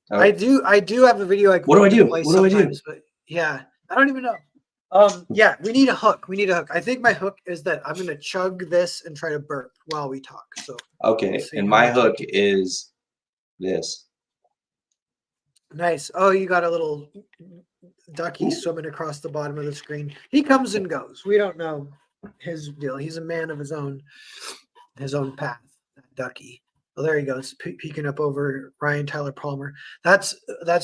Oh, I do have a video I what do I to do? play What do I do? sometimes, but yeah, I don't even know. Yeah, we need a hook. We need a hook. I think my hook is that I'm gonna chug this and try to burp while we talk. So we'll Okay, see and how my much I hook can. is this. Nice. Oh, you got a little ducky Ooh, swimming across the bottom of the screen. He comes and goes. We don't know his deal. He's a man of his own path. That ducky. Oh, there he goes, peeking up over Ryan Tyler Palmer. That's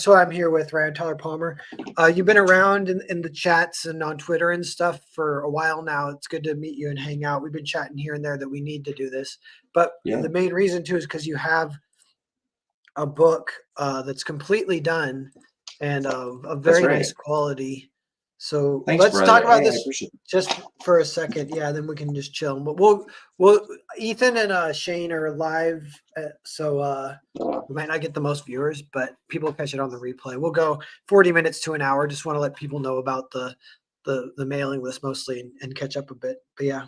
who I'm here with, Ryan Tyler Palmer. You've been around in the chats and on Twitter and stuff for a while now. It's good to meet you and hang out. We've been chatting here and there that we need to do this, but yeah, the main reason too is because you have a book that's completely done and of that's very right. nice quality. So Thanks, let's talk brother. about Hey, I this appreciate just for a second. Yeah, then we can just chill. But Ethan and Shane are live, so it. we might not get the most viewers, but people catch it on the replay. We'll go 40 minutes to an hour. Just want to let people know about the mailing list mostly and catch up a bit. But yeah.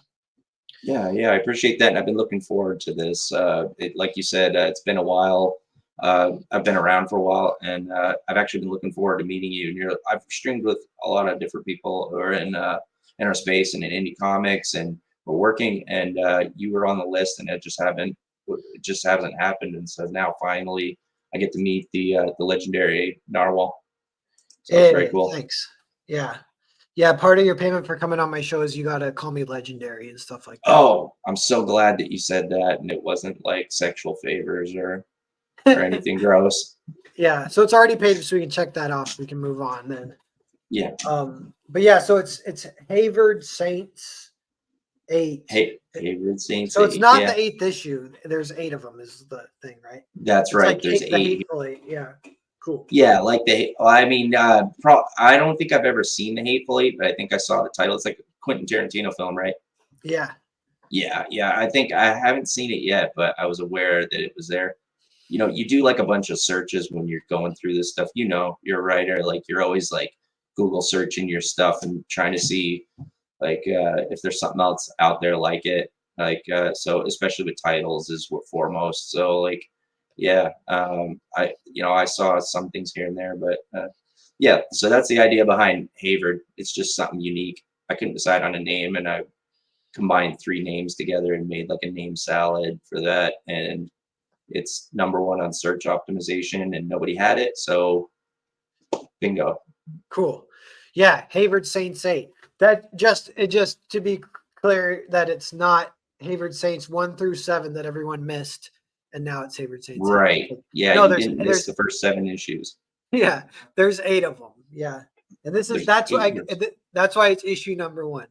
Yeah, I appreciate that, and I've been looking forward to this. Like you said, it's been a while. I've been around for a while, and I've actually been looking forward to meeting you. And I've streamed with a lot of different people who are in our space and in indie comics, and we're working. And you were on the list, and it just hasn't happened. And so now finally, I get to meet the legendary Narwhal. So it's very cool. Thanks. Yeah. Yeah, part of your payment for coming on my show is you got to call me legendary and stuff like that. Oh, I'm so glad that you said that, and it wasn't like sexual favors or anything gross. Yeah, so it's already paid, so we can check that off. We can move on then. Yeah. But yeah, so it's Hayvard Saints 8. Hey, Hayvard Saint. So it's not Yeah, the 8th issue. There's 8 of them is the thing, right? that's It's right. like There's the 8. Hateful Eight. Yeah, cool. Yeah, like I mean, I don't think I've ever seen the Hateful Eight, but I think I saw the title. It's like a Quentin Tarantino film, right? Yeah. Yeah. I think I haven't seen it yet, but I was aware that it was there. You do like a bunch of searches when you're going through this stuff. You're a writer, like you're always like Google searching your stuff and trying to see like if there's something else out there like it. Like so, especially with titles is what foremost. So like, yeah, I saw some things here and there, but yeah. So that's the idea behind Havard. It's just something unique. I couldn't decide on a name, and I combined 3 names together and made like a name salad for that. And it's #1 on search optimization, and nobody had it. So bingo. Cool. Yeah, Hayvard Saints 8. That just to be clear that it's not Hayvard Saints 1 through 7 that everyone missed, and now it's Hayvard Saints 8. Right. Yeah, No, you didn't miss there's the first 7 issues. yeah, there's 8 of them. Yeah. And There's that's 8 why years. that's why it's issue #1.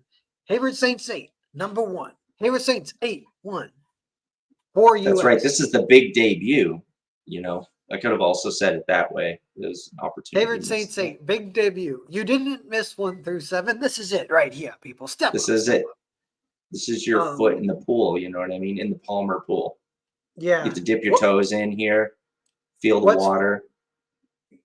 Hayvard Saints 8, #1. Hayvard Saints 8, 1. For That's right. US. This is the big debut. I could have also said it that way. There's an opportunity. Hayvard Saints 8, big debut. You didn't miss 1 through 7. This is it right here, people. Step This up. is Step it. up. This is your foot in the pool. You know what I mean? In the Palmer pool. Yeah. You get to dip your toes in here, feel the water.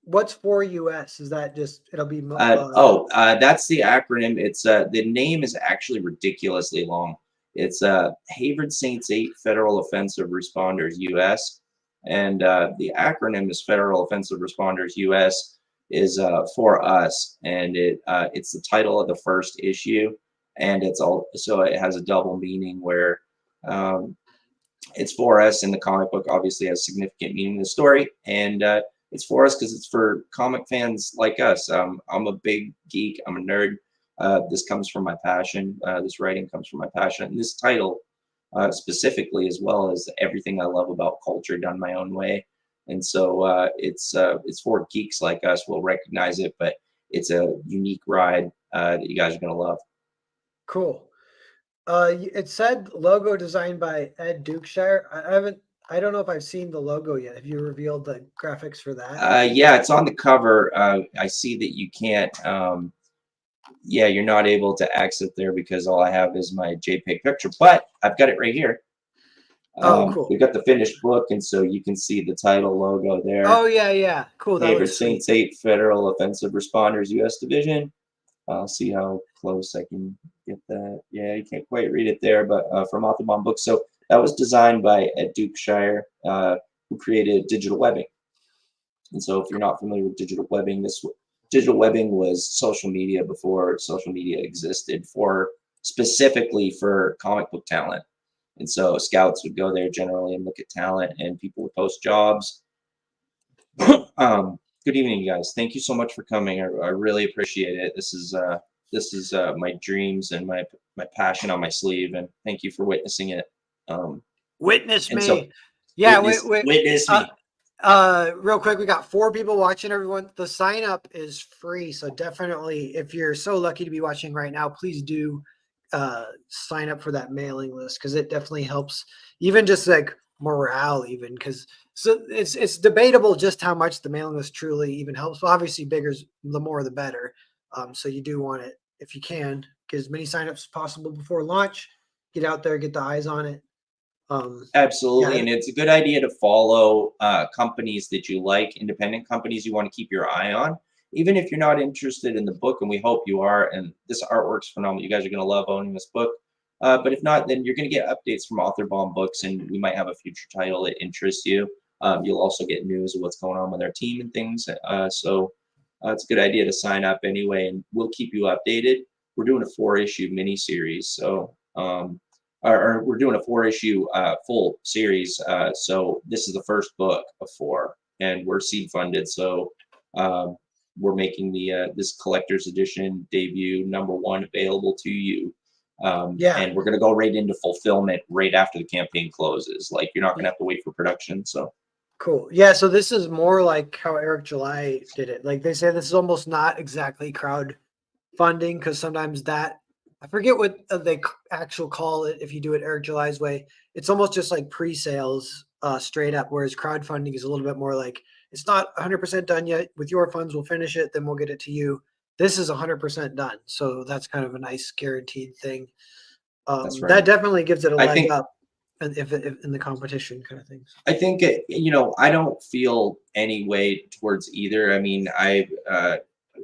What's for US? Is that just it'll be that's the acronym. It's the name is actually ridiculously long. It's Hayvard Saints 8 Federal Offensive Responders US, and the acronym is Federal Offensive Responders US is for us, and it's the title of the first issue, and so it has a double meaning where it's for us in the comic book obviously has significant meaning in the story, and it's for us because it's for comic fans like us. I'm a big geek. I'm a nerd. This comes from my passion. This writing comes from my passion. And this title specifically, as well as everything I love about culture done my own way. And so it's for geeks like us. We'll recognize it, but it's a unique ride that you guys are going to love. Cool. It said logo designed by Ed Dukeshire. I don't know if I've seen the logo yet. Have you revealed the graphics for that? Yeah, it's on the cover. I see that you can't. Yeah, you're not able to access there because all I have is my JPEG picture, but I've got it right here. Cool. We've got the finished book, and so you can see the title logo there. Oh yeah. Cool. That Hayvard looks sweet. Saints 8 Federal Offensive Responders U.S. Division. I'll see how close I can get that. Yeah, you can't quite read it there, but from Autobahn Books. So that was designed by Ed Dukeshire, who created digital webbing. And so if you're not familiar with digital webbing, digital webbing was social media before social media existed, for specifically for comic book talent. And so scouts would go there generally and look at talent, and people would post jobs. Good evening, you guys. Thank you so much for coming. I really appreciate it. This is my dreams and my passion on my sleeve, and thank you for witnessing it. Witness and me. so Yeah, witness me. Real quick, we got 4 people watching, everyone. The sign up is free, so definitely, if you're so lucky to be watching right now, please do sign up for that mailing list, because it definitely helps, even just like morale, even because so it's debatable just how much the mailing list truly even helps. Well, obviously, bigger's the more the better. So you do want it, if you can, get as many signups as possible before launch. Get out there, get the eyes on it. Absolutely, Yeah. and it's a good idea to follow companies that you like, independent companies you want to keep your eye on, even if you're not interested in the book, and we hope you are. And this artwork's phenomenal. You guys are going to love owning this book. But if not, then you're going to get updates from Author Bomb Books, and we might have a future title that interests you. You'll also get news of what's going on with our team and things. So it's a good idea to sign up anyway, and we'll keep you updated. We're doing a 4-issue mini-series, so or we're doing a 4-issue full series. So this is the first book of 4, and we're seed funded. So we're making the this collector's edition debut #1 available to you. And we're going to go right into fulfillment right after the campaign closes. Like, you're not going to have to wait for production. So cool. Yeah. So this is more like how Eric July did it. Like, they say this is almost not exactly crowdfunding, because sometimes that, I forget what they actual call it. If you do it Eric July's way, it's almost just like pre-sales straight up. Whereas crowdfunding is a little bit more like, it's not 100% done yet. With your funds, we'll finish it, then we'll get it to you. This is 100% done. So that's kind of a nice guaranteed thing. that's right. That definitely gives it a I leg think, up, and if in the competition kind of things. I think I don't feel any way towards either. I mean,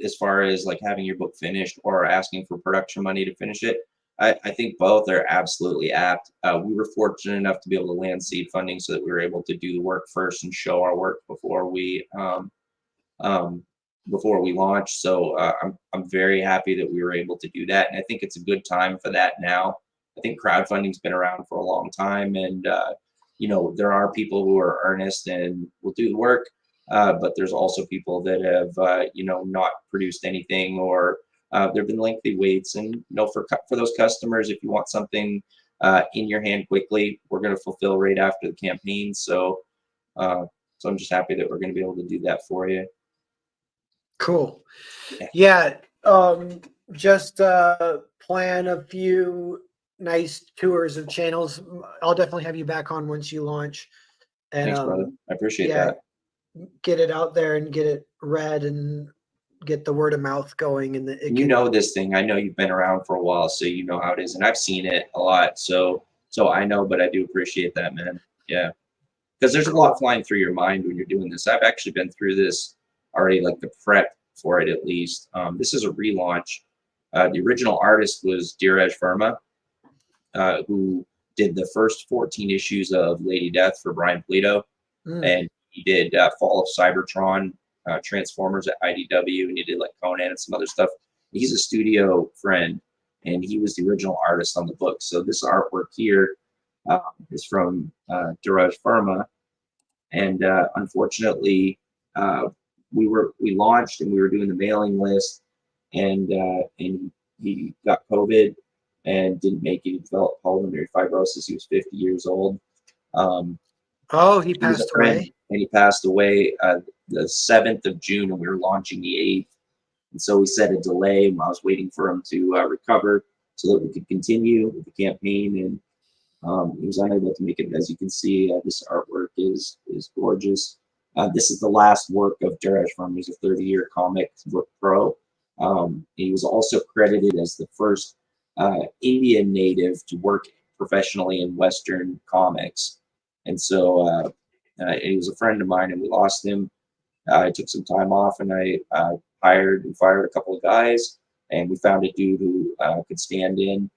as far as like having your book finished or asking for production money to finish it, I think both are absolutely apt. We were fortunate enough to be able to land seed funding so that we were able to do the work first and show our work before we launch. So I'm very happy that we were able to do that, and I think it's a good time for that now. I think crowdfunding's been around for a long time, and there are people who are earnest and will do the work, but there's also people that have not produced anything, or there've been lengthy waits. And for those customers, if you want something in your hand quickly, we're going to fulfill right after the campaign. So I'm just happy that we're going to be able to do that for you. Cool. Yeah. Just plan a few nice tours of channels. I'll definitely have you back on once you launch. And thanks, brother. I appreciate that. Get it out there and get it read and get the word of mouth going. And this thing. I know you've been around for a while, so you know how it is, and I've seen it a lot. So I know, but I do appreciate that, man. Yeah, because there's a lot flying through your mind when you're doing this. I've actually been through this already, like the prep for it at least. This is a relaunch. The original artist was Dheeraj Verma, who did the first 14 issues of Lady Death for Brian Pulido, and he did Fall of Cybertron, Transformers at IDW, and he did like Conan and some other stuff. He's a studio friend, and he was the original artist on the book. So this artwork here is from Dheeraj Verma, and unfortunately, we launched and we were doing the mailing list, and he got COVID and didn't make it. He developed pulmonary fibrosis. He was 50 years old. He passed away. And he passed away the 7th of June, and we were launching the 8th. And so we set a delay. I was waiting for him to recover so that we could continue with the campaign. And he was unable to make it. As you can see, this artwork is gorgeous. This is the last work of Dheeraj Verma. He's a 30-year comic book pro. He was also credited as the first Indian native to work professionally in Western comics. And so he was a friend of mine, and we lost him. I took some time off, and I hired and fired a couple of guys, and we found a dude who could stand in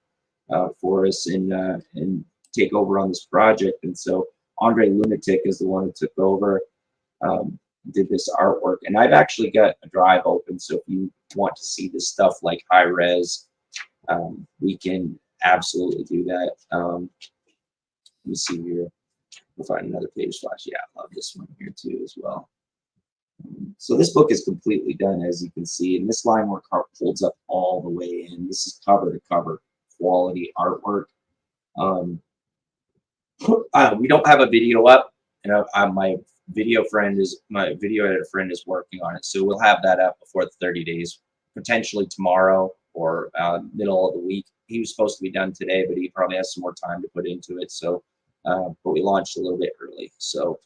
for us and take over on this project. And so Andre Lunatic is the one who took over. did this artwork. And I've actually got a drive open, so if you want to see this stuff like high res, we can absolutely do that. Let me see here. We'll find another page flash. Yeah, I love this one here too as well. So this book is completely done, as you can see, and this line work holds up all the way in. This is cover to cover quality artwork. We don't have a video up, and my video editor friend is working on it, so we'll have that up before the 30 days, potentially tomorrow or middle of the week. He was supposed to be done today, but he probably has some more time to put into it. So, but we launched a little bit early. So,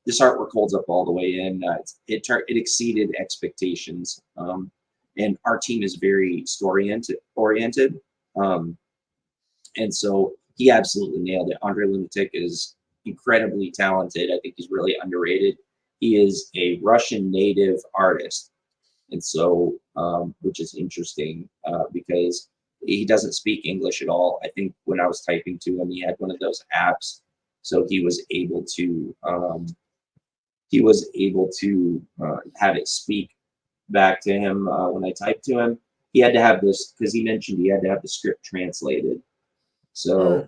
this artwork holds up all the way in. It exceeded expectations, and our team is very story oriented. And so he absolutely nailed it. Andre Lunatic is incredibly talented. I think he's really underrated. He is a Russian native artist. And so, which is interesting because he doesn't speak English at all. I think when I was typing to him, he had one of those apps. So he was able to have it speak back to him when I typed to him. He had to have this, because he mentioned he had to have the script translated. So,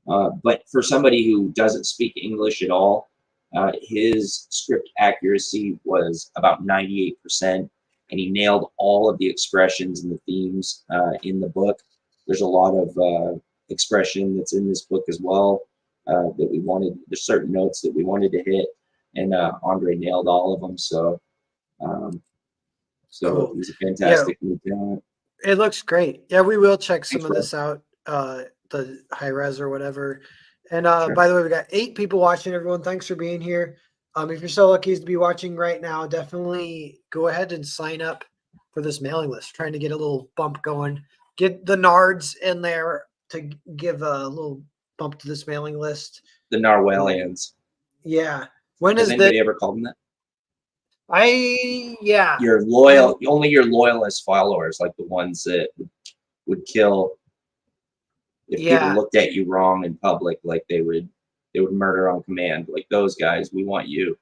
but for somebody who doesn't speak English at all, his script accuracy was about 98%, and he nailed all of the expressions and the themes in the book. There's a lot of expression that's in this book as well that we wanted. There's certain notes that we wanted to hit, and Andre nailed all of them. So, Cool. he's a fantastic new talent. It looks great. Yeah, we will check some Thanks, of this out. The high res or whatever. And Sure. by the way, we got 8 people watching. Everyone, thanks for being here. If you're so lucky as to be watching right now, definitely go ahead and sign up for this mailing list. Trying to get a little bump going. Get the Nards in there to give a little bump to this mailing list. The Narwhalians. Yeah. When Has is anybody ever called them that? Yeah. Your loyal, only your loyalist followers, like the ones that would kill if people looked at you wrong in public, like they would murder on command. Like those guys, we want you.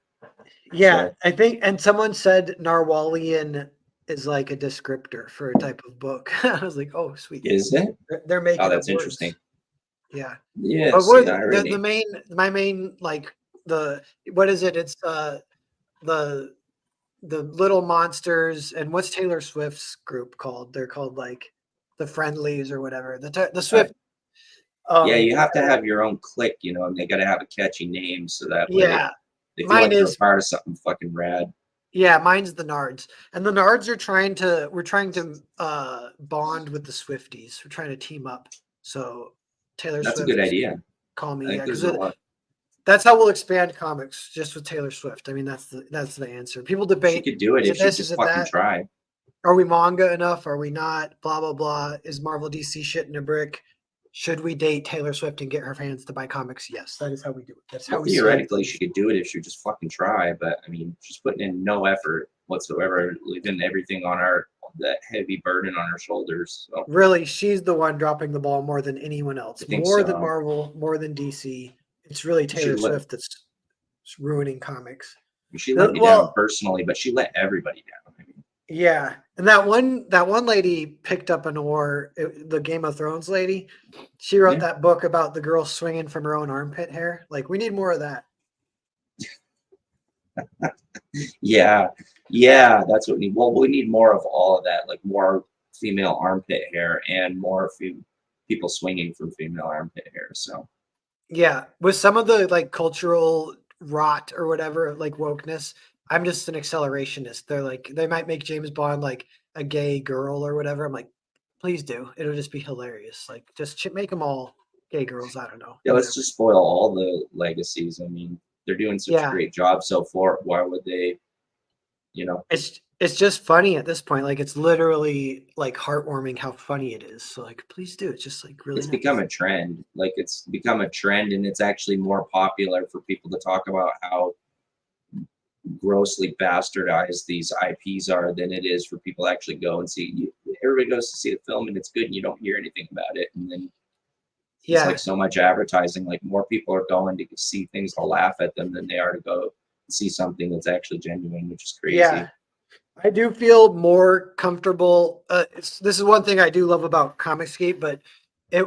Yeah, So, I think, and someone said Narwhalian is like a descriptor for a type of book. I was like, oh, sweet. is it? They're making Oh, that's up words. interesting. Yeah. Yes. But what Yeah, my main like what is it? It's the Little Monsters, and what's Taylor Swift's group called? They're called like the Friendlies or whatever. The Swift. Yeah, you have to have your own clique, and they got to have a catchy name so that way they feel like they're part of something fucking rad. Yeah, mine's the Nards, and the Nards are we're trying to bond with the Swifties. We're trying to team up. So Taylor That's Swift. a good idea. Call me, I think there's a lot. That's how we'll expand comics, just with Taylor Swift. I mean, that's the answer. People debate. She could do it if she just fucking tried. Are we manga enough? Are we not? Blah blah blah. Is Marvel DC shit in a brick? Should we date Taylor Swift and get her fans to buy comics? Yes, that is how we do it. That's how we theoretically she could do it if she would just fucking try, but I mean, she's putting in no effort whatsoever, leaving everything on that heavy burden on her shoulders. So. Really, she's the one dropping the ball more than anyone else. More than Marvel, more than DC. It's really Taylor Swift that's ruining comics. She let me down personally, but she let everybody down. I mean. Yeah, and that one lady picked up an oar. The Game of Thrones lady, she wrote that book about the girl swinging from her own armpit hair. Like, we need more of that. yeah, that's what we need. Well, we need more of all of that, like more female armpit hair and more people swinging from female armpit hair. So, yeah, with some of the like cultural rot or whatever, like wokeness. I'm just an accelerationist. They're like, they might make James Bond like a gay girl or whatever. I'm like, please do. It'll just be hilarious. Like, just make them all gay girls. I don't know. Yeah, let's just spoil all the legacies. I mean, they're doing such a great job so far. Why would they? It's just funny at this point. Like, it's literally like heartwarming how funny it is. So like, please do. It's just like really. It's become a trend. Like, it's become a trend, and it's actually more popular for people to talk about how grossly bastardized these IPs are than it is for people to actually go and see. Everybody goes to see the film and it's good, and you don't hear anything about it. And then It's Yeah. like so much advertising. Like more people are going to see things to laugh at them than they are to go see something that's actually genuine, which is Yeah. crazy. I do feel more comfortable. This is one thing I do love about Comicsgate, but it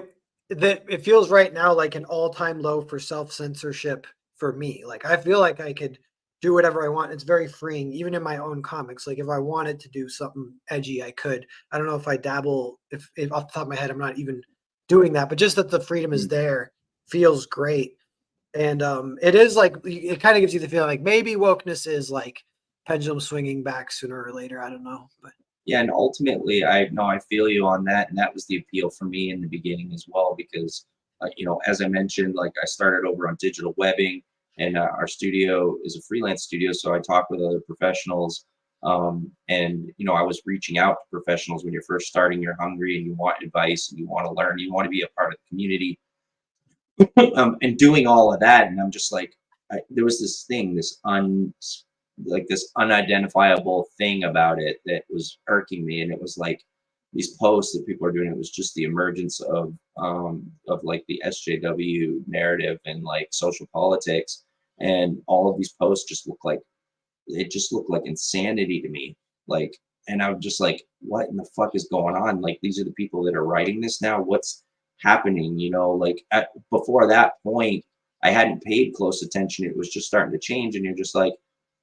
it feels right now like an all-time low for self-censorship for me. Like I feel like I could do whatever I want. It's very freeing, even in my own comics. Like if I wanted to do something edgy, I could. I don't know if I dabble. If off the top of my head, I'm not even doing that, but just that the freedom is Mm. there feels great. And it is like it kind of gives you the feeling like maybe wokeness is like pendulum swinging back sooner or later. I don't know, but Yeah, and ultimately, I no, I feel you on that, and that was the appeal for me in the beginning as well, because as I mentioned, like I started over on digital webbing, and our studio is a freelance studio, so I talk with other professionals, and I was reaching out to professionals when you're first starting, you're hungry and you want advice and you want to learn, you want to be a part of the community, and doing all of that, and I'm just like, there was this thing, this unidentifiable thing about it that was irking me, and it was like these posts that people are doing. It was just the emergence of like the SJW narrative and like social politics, and all of these posts just look like it just looked like insanity to me. Like, and I'm just like, what in the fuck is going on? Like, these are the people that are writing this now. What's happening? Like before that point, I hadn't paid close attention. It was just starting to change. And you're just like,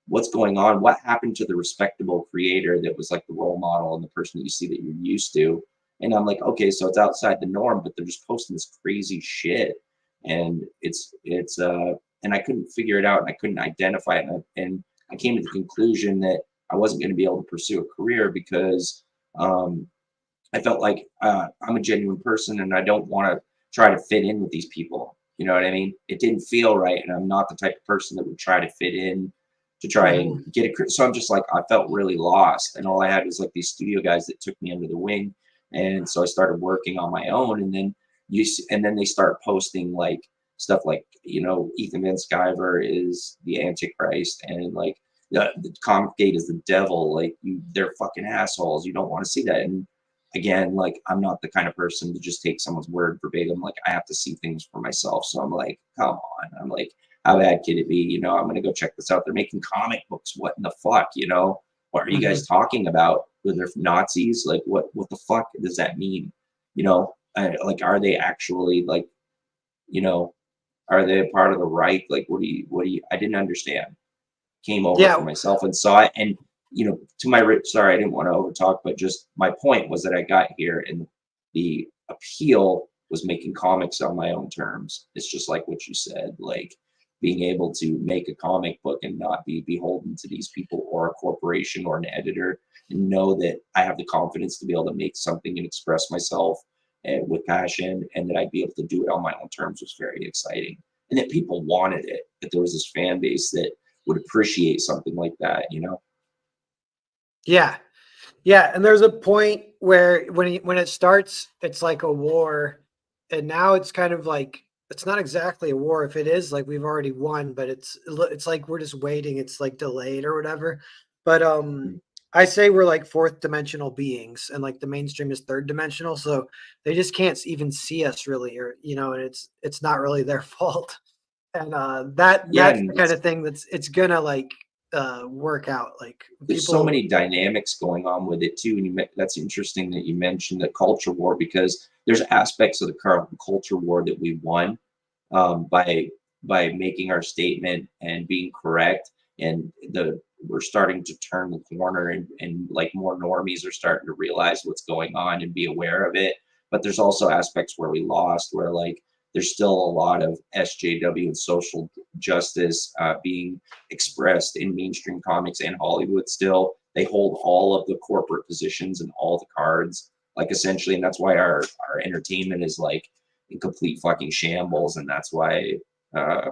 what's going on? What happened to the respectable creator that was like the role model and the person that you see that you're used to? And I'm like, okay, so it's outside the norm, but they're just posting this crazy shit. And and I couldn't figure it out and I couldn't identify it. And I came to the conclusion that I wasn't going to be able to pursue a career because um, I felt like I'm a genuine person and I don't want to try to fit in with these people. You know what I mean? It didn't feel right, and I'm not the type of person that would try to fit in to try and Mhm. get a. So I'm just like I felt really lost, and all I had was like these studio guys that took me under the wing, and so I started working on my own, and then and then they start posting like stuff like Ethan Van Sciver is the Antichrist, and like the Comic Gate is the devil. Like they're fucking assholes. You don't want to see that, and again, like I'm not the kind of person to just take someone's word verbatim. Like I have to see things for myself. So I'm like, come on. I'm like, how bad can it be? I'm gonna go check this out. They're making comic books. What in the fuck? What are you guys Mhm. talking about? Were there Nazis? Like what the fuck does that mean? Like are they actually like, you know, are they a part of the right? Like what do you I didn't understand. Came over for Yeah, myself and saw it. And to my sorry, I didn't want to overtalk, but just my point was that I got here and the appeal was making comics on my own terms. It's just like what you said, like being able to make a comic book and not be beholden to these people or a corporation or an editor, and know that I have the confidence to be able to make something and express myself with passion, and that I'd be able to do it on my own terms was very exciting. And that people wanted it, that there was this fan base that would appreciate something like that. yeah, yeah. And there's a point where when it starts, it's like a war, and now it's kind of like it's not exactly a war. If it is, like we've already won, but it's like we're just waiting. It's like delayed or whatever. But Mm. I say we're like fourth dimensional beings, and like the mainstream is third dimensional, so they just can't even see us really, or and it's not really their fault. And Yeah, that's and the kind of thing it's gonna like work out. Like there's so people, many dynamics going on with it too. And that's interesting that you mentioned the culture war, because there's aspects of the current culture war that we won by making our statement and being correct. And we're starting to turn the corner, and like more normies are starting to realize what's going on and be aware of it. But there's also aspects where we lost, where like there's still a lot of SJW and social justice being expressed in mainstream comics and Hollywood still. They hold all of the corporate positions and all the cards, like essentially, and that's why our entertainment is like in complete fucking shambles, and that's why uh,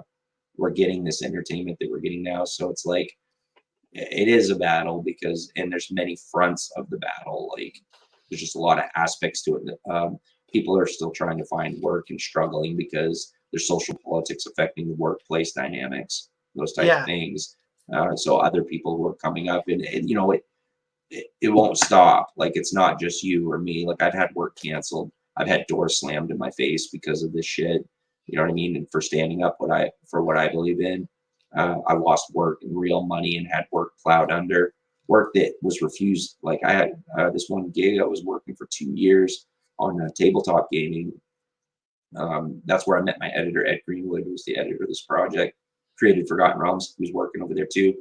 we're getting this entertainment that we're getting now. So it's like it is a battle, because and there's many fronts of the battle. Like there's just a lot of aspects to it that people are still trying to find work and struggling because there's social politics affecting the workplace dynamics, those type of yeah, things. So other people who are coming up, and it won't stop. Like it's not just you or me. Like I've had work canceled. I've had doors slammed in my face because of this shit. You know what I mean? And for standing up for what I believe in. I lost work and real money and had work plowed under, work that was refused. Like I had this one gig I was working for 2 years on tabletop gaming. That's where I met my editor, Ed Greenwood, who was the editor of this project, created Forgotten Realms. He was working over there too.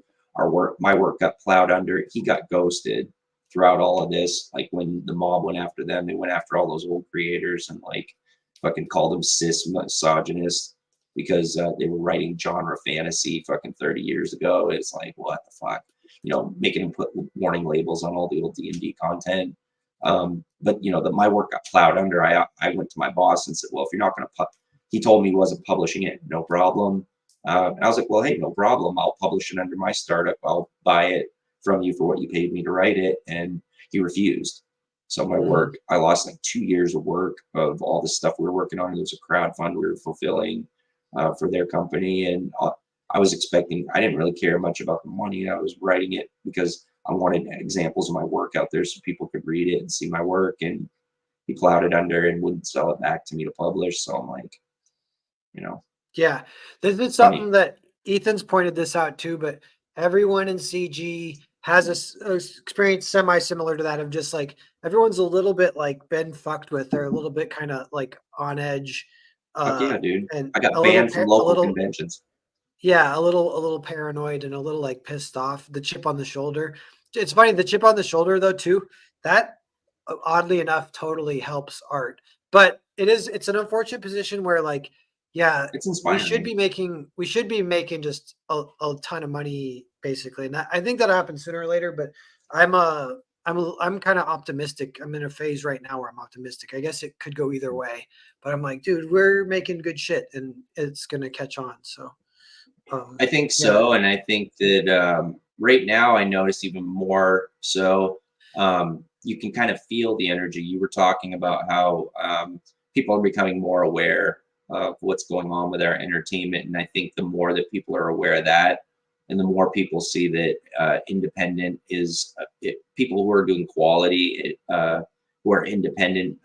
My work got plowed under. He got ghosted throughout all of this. Like when the mob went after them, they went after all those old creators and like fucking called them cis misogynists because they were writing genre fantasy fucking 30 years ago. It's like, what the fuck? You know, making them put warning labels on all the old D&D content. But you know, my work got plowed under. I went to my boss and said, well, if you're not going to he told me he wasn't publishing it, no problem. And I was like, well, hey, no problem. I'll publish it under my startup. I'll buy it from you for what you paid me to write it. And he refused. So my work, I lost like 2 years of work of all the stuff we were working on. There was a crowdfund we were fulfilling for their company. And I was expecting, I didn't really care much about the money. I was writing it because I wanted examples of my work out there so people could read it and see my work. And he plowed it under and wouldn't sell it back to me to publish. So I'm like, you know. Yeah, this is Funny. something that Ethan's pointed this out too, but everyone in CG has a experience semi-similar to that of just like everyone's a little bit like been fucked with. They're a little bit kind of like on edge. Fuck yeah, dude. And I got a little banned from a local little conventions. yeah, a little paranoid and a little like pissed off, the chip on the shoulder. It's funny, the chip on the shoulder though too, that oddly enough totally helps art. But it's an unfortunate position where like yeah, It's inspiring. we should be making just a ton of money basically. And I think that'll happen sooner or later, but I'm kind of optimistic. I'm in a phase right now where I'm optimistic. I guess it could go either way, but I'm like, dude, we're making good shit and it's gonna catch on. So I think yeah. so. And I think that right now I notice even more so. You can kind of feel the energy. You were talking about how people are becoming more aware of what's going on with our entertainment. And I think the more that people are aware of that, and the more people see that independent is people who are doing quality, who are independent,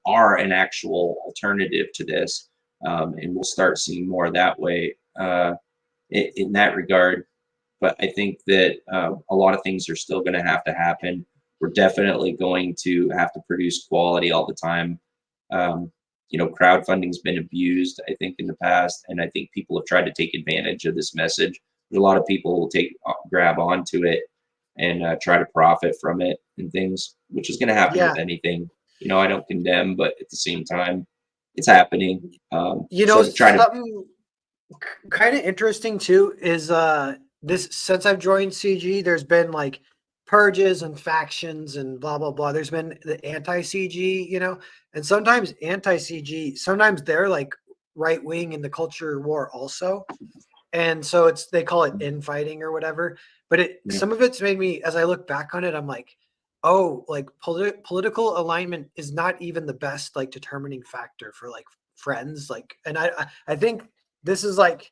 are an actual alternative to this. And we'll start seeing more that way in that regard. But I think that a lot of things are still going to have to happen. We're definitely going to have to produce quality all the time. You know, crowdfunding's been abused, I think, in the past, and I think people have tried to take advantage of this message. There's a lot of people will grab onto it and try to profit from it and things, which is going to happen with anything. You know, I don't condemn, but at the same time, it's happening. You know, So to try to something kind of interesting too is this since I've joined CG, there's been like purges and factions and blah blah blah. There's been the anti-CG, you know, and sometimes anti-CG, sometimes they're like right wing in the culture war also. And so they call it infighting or whatever. But some of it's made me, as I look back on it, I'm like, oh, like political alignment is not even the best like determining factor for like friends. Like, and I think this is like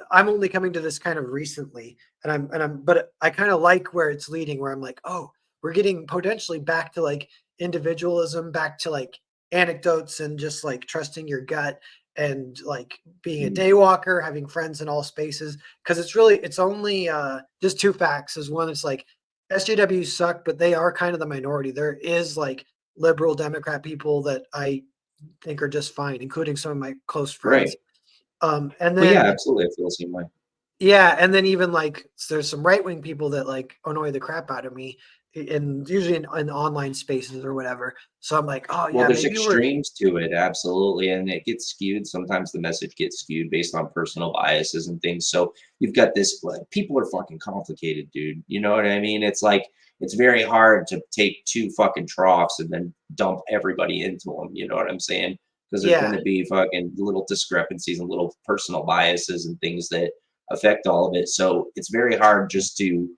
I'm only coming to this kind of recently, but I kind of like where it's leading, where I'm like, oh, we're getting potentially back to like individualism, back to like anecdotes and just like trusting your gut and like being a day walker, having friends in all spaces. Cause it's only just two facts. Is one, it's like SJWs suck, but they are kind of the minority. There is like liberal Democrat people that I think are just fine, including some of my close friends. right. And Well, yeah, then absolutely. I feel the same way. yeah, and then even like there's some right wing people that like annoy the crap out of me, and usually in online spaces or whatever. So I'm like, oh Well, yeah, there's maybe we're extremes to it, absolutely, and it gets skewed. Sometimes the message gets skewed based on personal biases and things. So you've got this, like, people are fucking complicated, dude. You know what I mean? It's like it's very hard to take two fucking troughs and then dump everybody into them. You know what I'm saying? Because there's going yeah. to be fucking little discrepancies and little personal biases and things that affect all of it. So it's very hard just to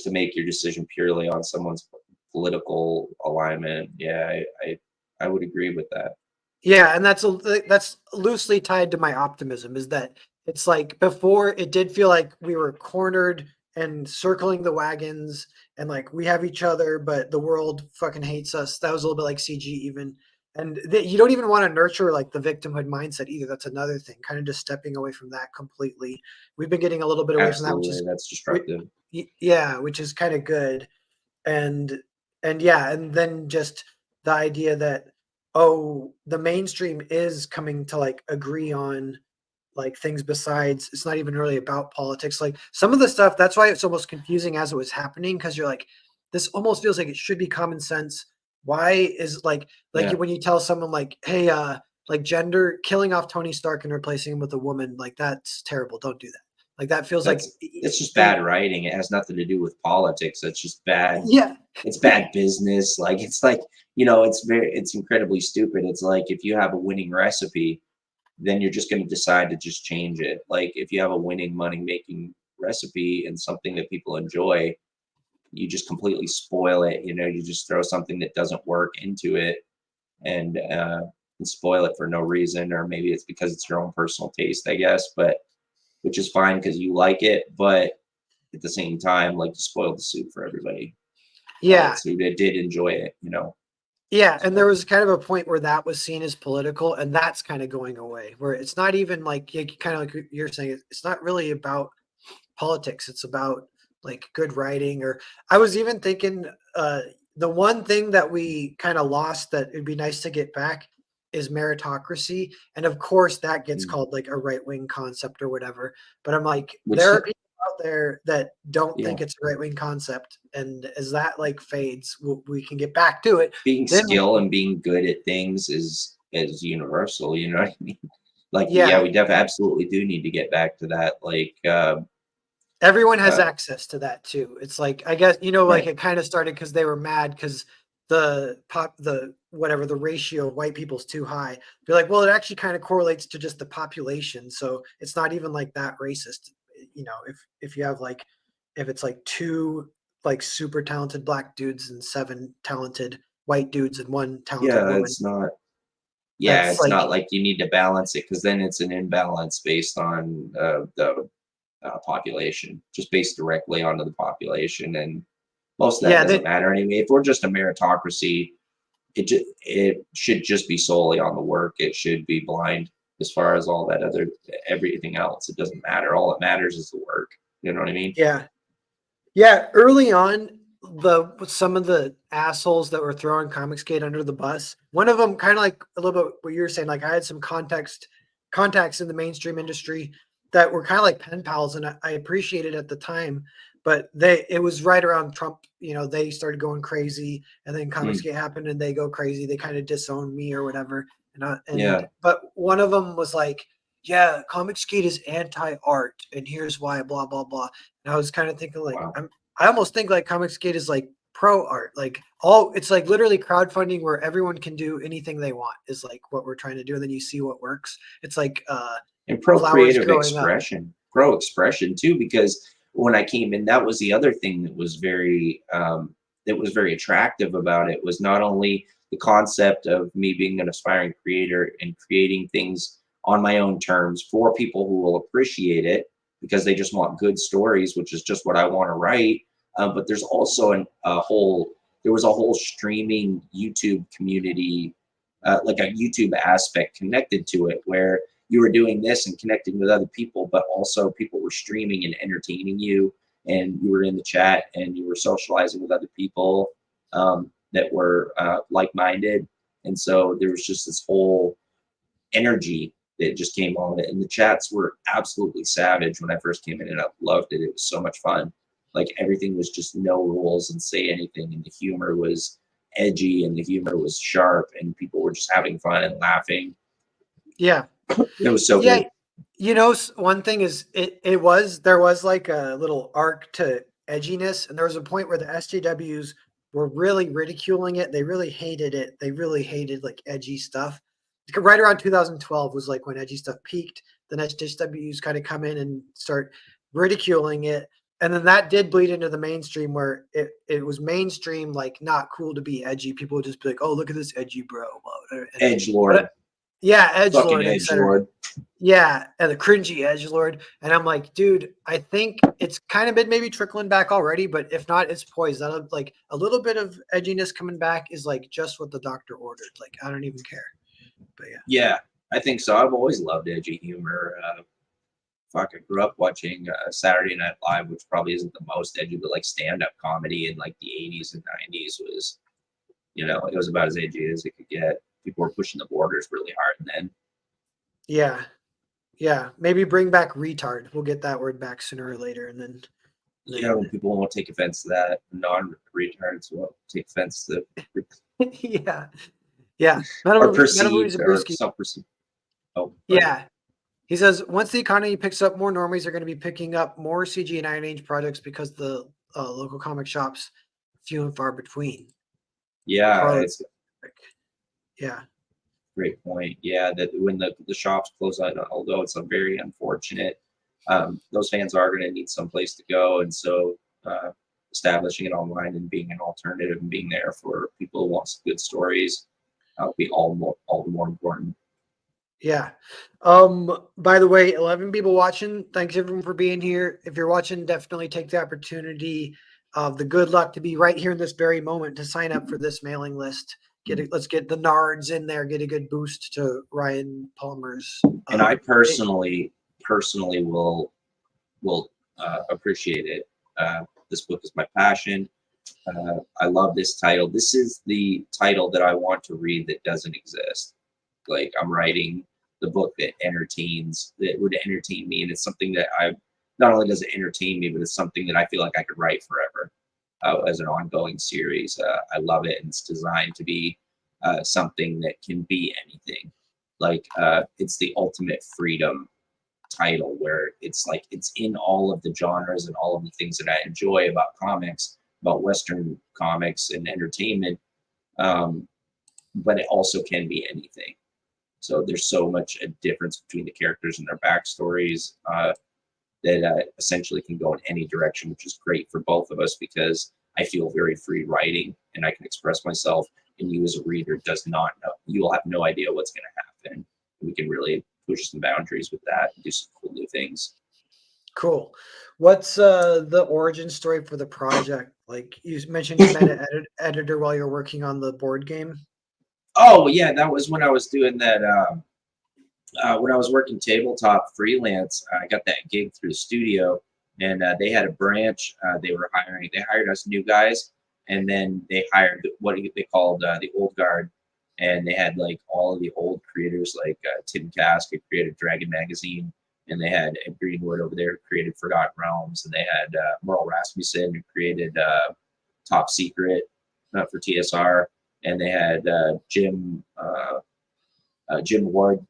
make your decision purely on someone's political alignment. Yeah, I would agree with that. Yeah, and that's loosely tied to my optimism is that it's like before it did feel like we were cornered and circling the wagons and like we have each other, but the world fucking hates us. That was a little bit like CG even. And you don't even want to nurture like the victimhood mindset either. That's another thing, kind of just stepping away from that completely. We've been getting a little bit away from that, which Absolutely, is that's destructive. yeah, which is kind of good. And yeah, and then just the idea that, oh, the mainstream is coming to like agree on like things besides, it's not even really about politics. Like some of the stuff, that's why it's almost confusing as it was happening, because you're like, this almost feels like it should be common sense. Why is like Yeah, when you tell someone like, hey, like gender killing off Tony Stark and replacing him with a woman, like that's terrible, don't do that. Like that feels like it's just they, bad writing. It has nothing to do with politics. It's just bad. yeah. It's bad business. Like it's like, it's incredibly stupid. It's like if you have a winning recipe, then you're just going to decide to just change it. Like if you have a winning money making recipe and something that people enjoy, you just completely spoil it. You just throw something that doesn't work into it, and spoil it for no reason, or maybe it's because it's your own personal taste, I guess, but which is fine because you like it, but at the same time, like you spoiled the soup for everybody Yeah. else who did enjoy it. Yeah, and there So was kind of a point where that was seen as political, and that's kind of going away. Where it's not even like kind of like you're saying, it's not really about politics. It's about like good writing. Or I was even thinking, the one thing that we kind of lost that it'd be nice to get back is meritocracy, and of course that gets mm, called like a right wing concept or whatever. But I'm like, which there are people out there that don't yeah, think it's a right wing concept, and as that like fades, we can get back to it. being Then skill and being good at things is universal, you know what I mean? Like yeah, yeah, we absolutely do need to get back to that. Like everyone has uh access to that too. It's like, I guess, like right. it kind of started because they were mad because the whatever the ratio of white people's too high. They're like, well, it actually kind of correlates to just the population, so it's not even like that racist. If you have like, if it's like two like super talented black dudes and seven talented white dudes and one talented Yeah, woman, it's not yeah, that's it's like, not like you need to balance it because then it's an imbalance based on the population, just based directly onto the population, and most of that yeah, doesn't that matter anyway. If we're just a meritocracy, it should just be solely on the work. It should be blind as far as all that other everything else. It doesn't matter. All that matters is the work. You know what I mean? yeah. Yeah, early on, some of the assholes that were throwing Comicsgate under the bus, one of them kind of like a little bit what you were saying, like I had some contacts in the mainstream industry that were kind of like pen pals, and I appreciated it at the time. But it was right around Trump, they started going crazy, and then Mm, Comicsgate happened, and they go crazy. They kind of disowned me or whatever, yeah. but one of them was like, "Yeah, Comicsgate is anti-art, and here's why." Blah blah blah. And I was kind of thinking like, Wow. I almost think like Comicsgate is like pro art, like all it's like literally crowdfunding where everyone can do anything they want is like what we're trying to do, and then you see what works. It's like And flowers procreative growing up. pro expression too, because when I came in, that was the other thing that was very attractive about it, was not only the concept of me being an aspiring creator and creating things on my own terms for people who will appreciate it because they just want good stories, which is just what I want to write. But there's also there was a whole streaming YouTube community, like a YouTube aspect connected to it, where you were doing this and connecting with other people, but also people were streaming and entertaining you, and you were in the chat and you were socializing with other people that were like-minded, and so there was just this whole energy that just came on it, and the chats were absolutely savage when I first came in, and I loved it. It was so much fun. Like everything was just no rules and say anything, and the humor was edgy and the humor was sharp, and people were just having fun and laughing. Yeah, It was so yeah. good. One thing is there was like a little arc to edginess, and there was a point where the SJWs were really ridiculing it. They really hated it. They really hated like edgy stuff. Right around 2012 was like when edgy stuff peaked. Then SJWs kind of come in and start ridiculing it. And then that did bleed into the mainstream where it was mainstream, like not cool to be edgy. People would just be like, "Oh, look at this edgy bro." And Edge but Lord. Yeah, Fucking edgelord, etc. edgelord. Yeah, and the cringy edgelord. And I'm like, dude, I think it's kind of been maybe trickling back already, but if not, it's poised. That like a little bit of edginess coming back is like just what the doctor ordered. Like I don't even care. But yeah. Yeah, I think so. I've always loved edgy humor. Fuck, I grew up watching Saturday Night Live, which probably isn't the most edgy, but like stand-up comedy in like the 80s and 90s was, it was about as edgy as it could get. People were pushing the borders really hard then. Yeah. Yeah. Maybe bring back retard. We'll get that word back sooner or later. And then Yeah, when people won't take offense to that, non-retards won't take offense to yeah. Yeah. or Metamucci perceived or Zabriskie. self-perceived. Oh, right. Yeah. He says once the economy picks up, more normies are going to be picking up more CG and Iron Age projects because the local comic shops few and far between. Yeah, Carlos, it's a yeah, great point. Yeah, that when the shops close out, although it's a very unfortunate, those fans are going to need some place to go, and so establishing it online and being an alternative and being there for people who want some good stories will be all the more important. yeah. By the way, 11 people watching. Thanks everyone for being here. If you're watching, definitely take the opportunity of the good luck to be right here in this very moment to sign up for this mailing list. Let's get the nards in there. Get a good boost to Ryan Palmer's. And I personally will appreciate it. This book is my passion. I love this title. This is the title that I want to read that doesn't exist. Like I'm writing the book that would entertain me, and it's something that not only does it entertain me, but it's something that I feel like I could write forever as an ongoing series. I love it, and it's designed to be something that can be anything. Like it's the ultimate freedom title where it's like it's in all of the genres and all of the things that I enjoy about comics, about Western comics and entertainment, but it also can be anything. So there's so much a difference between the characters and their backstories that essentially can go in any direction, which is great for both of us because I feel very free writing and I can express myself. And you as a reader does not know. You will have no idea what's going to happen. We can really push some boundaries with that and do some cool new things. Cool. What's the origin story for the project? Like you mentioned, you met an editor while you're working on the board game. Oh yeah, that was when I was doing that. When I was working tabletop freelance, I got that gig through the studio, and they had a branch. They were hiring. They hired us new guys, and then they hired what they called the old guard, and they had like all of the old creators, like Tim Kask, who created Dragon Magazine, and they had Ed Greenwood over there, who created Forgotten Realms, and they had Merle Rasmussen, who created Top Secret for TSR, and they had Jim Ward,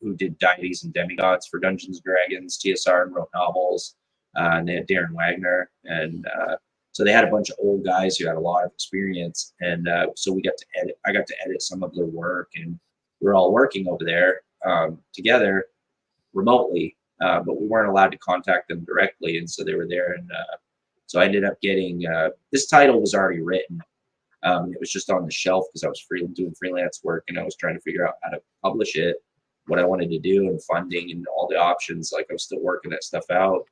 who did Deities and Demigods for Dungeons and Dragons, TSR, and wrote novels. And they had Darren Wagner, and so they had a bunch of old guys who had a lot of experience, and so we got to edit. I got to edit some of their work, and we were all working over there together remotely, but we weren't allowed to contact them directly, and so they were there, and so I ended up getting this title was already written. It was just on the shelf because I was doing freelance work, and I was trying to figure out how to publish it, what I wanted to do, and funding, and all the options. Like I was still working that stuff out.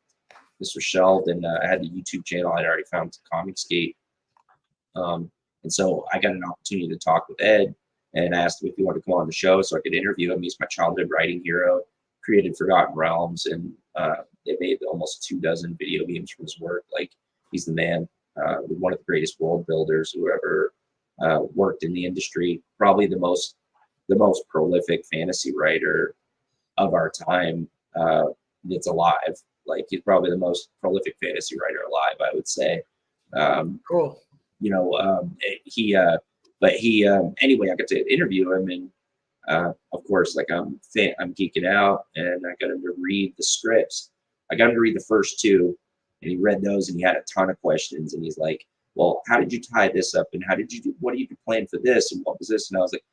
This was shelved, and I had the YouTube channel I'd already found to Comicsgate, and so I got an opportunity to talk with Ed, and I asked him if he wanted to come on the show so I could interview him. He's my childhood writing hero, created Forgotten Realms, and they made almost 24 video games from his work. Like he's the man, one of the greatest world builders who ever worked in the industry. Probably the most prolific fantasy writer of our time that's alive. Like he's probably the most prolific fantasy writer alive, I would say. Cool. Anyway, I got to interview him, and of course, like I'm geeking out, and I got him to read the scripts. I got him to read the first two, and he read those, and he had a ton of questions, and he's like, "Well, how did you tie this up? And how did you do? What do you plan for this? And what was this?" And I was like,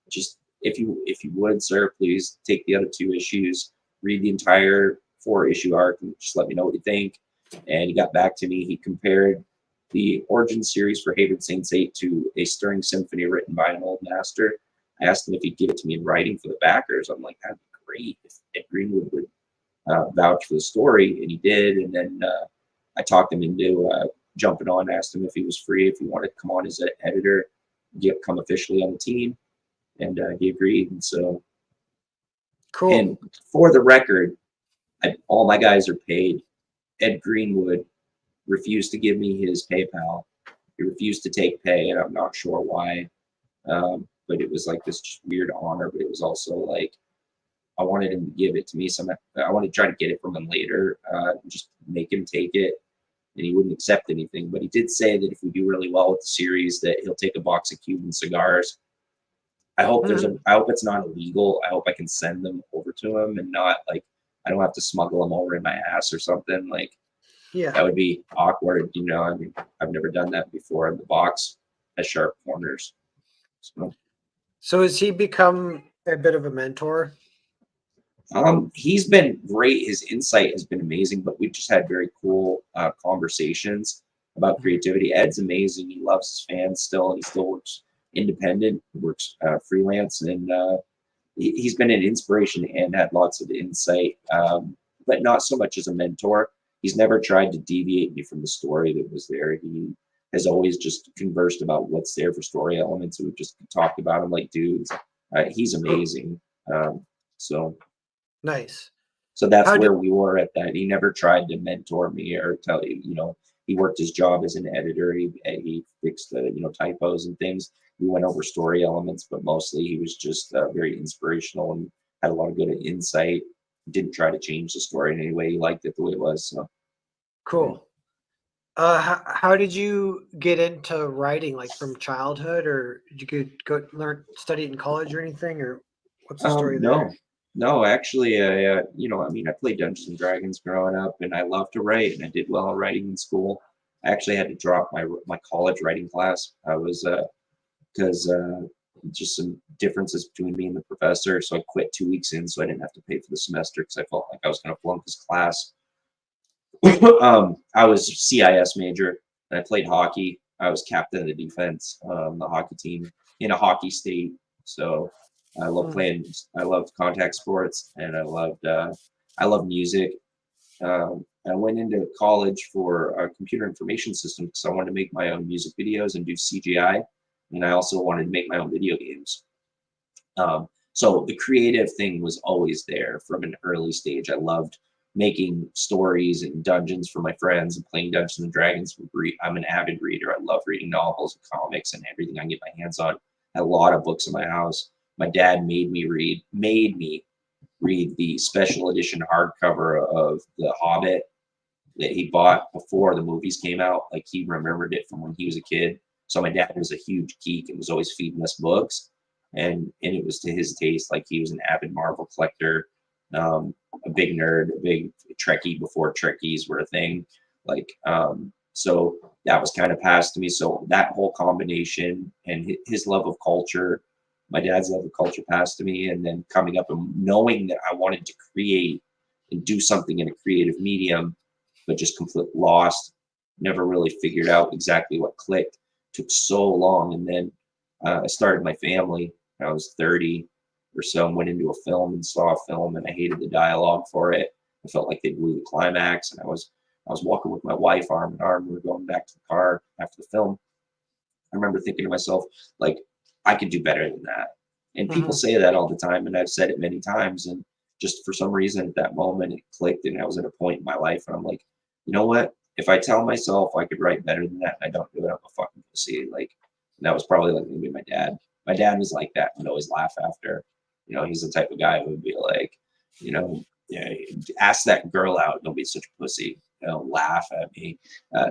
"Just if you would, sir, please take the other 2 issues, read the entire 4-issue arc, and just let me know what you think." And he got back to me. He compared the origin series for Hayvard Saint 8 to a stirring symphony written by an old master. I asked him if he'd give it to me in writing for the backers. I'm like, that'd be great if Ed Greenwood would vouch for the story, and he did. And then I talked him into jumping on, asked him if he was free, if he wanted to come on as an editor, come officially on the team, and he agreed. And so, Cool. and for the record, all my guys are paid. Ed Greenwood refused to give me his PayPal. He refused to take pay, and I'm not sure why. But it was like this just weird honor. But it was also like I wanted him to give it to me. I wanted to try to get it from him later, just make him take it, and he wouldn't accept anything. But he did say that if we do really well with the series, that he'll take a box of Cuban cigars. I hope I hope it's not illegal. I hope I can send them over to him and not like I don't have to smuggle them over in my ass or something. Like that would be awkward, you know. I mean, I've never done that before. The box has sharp corners. So has he become a bit of a mentor? He's been great. His insight has been amazing, but we've just had very cool conversations about creativity. Ed's amazing. He loves his fans still. He still works independent, works freelance, and he's been an inspiration and had lots of insight, but not so much as a mentor. He's never tried to deviate me from the story that was there. He has always just conversed about what's there for story elements. We've just talked about him like dudes. He's amazing. So nice. So that's where we were at that. He never tried to mentor me or tell you, you know, he worked his job as an editor. He fixed the, you know, typos and things. We went over story elements, but mostly he was just very inspirational and had a lot of good insight. Didn't try to change the story in any way. He liked it the way it was. So cool. How did you get into writing? Like from childhood, or did you go study it in college or anything, or what's the story there? No, actually, you know, I mean, I played Dungeons and Dragons growing up, and I loved to write, and I did well writing in school. I actually had to drop my college writing class. I was because just some differences between me and the professor, so I quit 2 weeks in, so I didn't have to pay for the semester because I felt like I was going to flunk this class. I was a CIS major, and I played hockey. I was captain of the defense, the hockey team in a hockey state. So I love playing. I loved contact sports, and I love music. I went into college for computer information systems because I wanted to make my own music videos and do CGI, and I also wanted to make my own video games. So the creative thing was always there from an early stage. I loved making stories and dungeons for my friends and playing Dungeons and Dragons. I'm an avid reader. I love reading novels and comics and everything I can get my hands on. I had a lot of books in my house. My dad made me read the special edition hardcover of The Hobbit that he bought before the movies came out. Like he remembered it from when he was a kid. So my dad was a huge geek and was always feeding us books. And it was to his taste. Like he was an avid Marvel collector, a big nerd, a big Trekkie before Trekkies were a thing. Like, so that was kind of passed to me. So that whole combination and his love of culture, my dad's love of culture passed to me. And then coming up and knowing that I wanted to create and do something in a creative medium, but just completely lost, never really figured out exactly what clicked. Took so long. And then I started my family. I was 30 or so and went into a film and saw a film, and I hated the dialogue for it. I felt like they blew the climax, and I was walking with my wife arm in arm. We were going back to the car after the film. I remember thinking to myself, like, I could do better than that. And people say that all the time, and I've said it many times. And just for some reason at that moment it clicked, and I was at a point in my life and I'm like, you know what? If I tell myself I could write better than that and I don't do it, I'm a fucking pussy. Like, and that was probably like maybe my dad. My dad was like that and would always laugh after. You know, he's the type of guy who would be like, you know, yeah, ask that girl out. Don't be such a pussy. You know, laugh at me,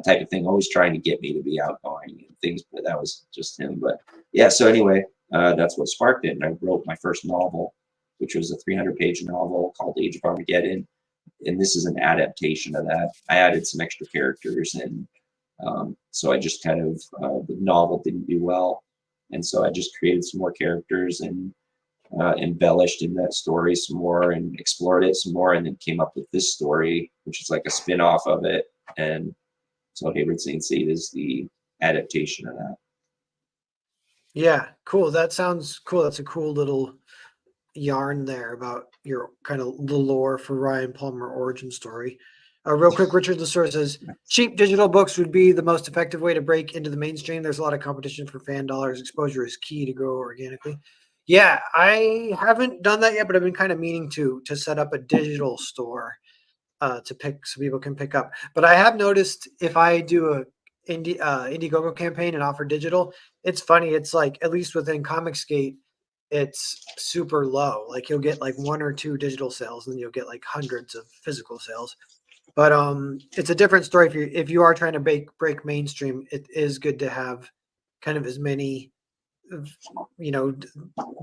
type of thing. Always trying to get me to be outgoing and things. But that was just him. But yeah. So anyway, that's what sparked it. And I wrote my first novel, which was a 300-page novel called Age of Armageddon. And this is an adaptation of that. I added some extra characters, and so I just kind of the novel didn't do well, and so I just created some more characters and embellished in that story some more and explored it some more, and then came up with this story, which is like a spin-off of it. And so Hayvard Saint is the adaptation of that. Yeah, cool. That sounds cool. That's a cool little yarn there about your kind of the lore for Ryan Palmer origin story. Real quick, Richard Lasor says cheap digital books would be the most effective way to break into the mainstream. There's a lot of competition for fan dollars. Exposure is key to grow organically. Yeah, I haven't done that yet, but I've been kind of meaning to set up a digital store to pick so people can pick up. But I have noticed if I do a Indiegogo campaign and offer digital, it's funny. It's like at least within Comicsgate, it's super low. Like you'll get like one or two digital sales, and then you'll get like hundreds of physical sales. But it's a different story if you are trying to break mainstream. It is good to have kind of as many, you know,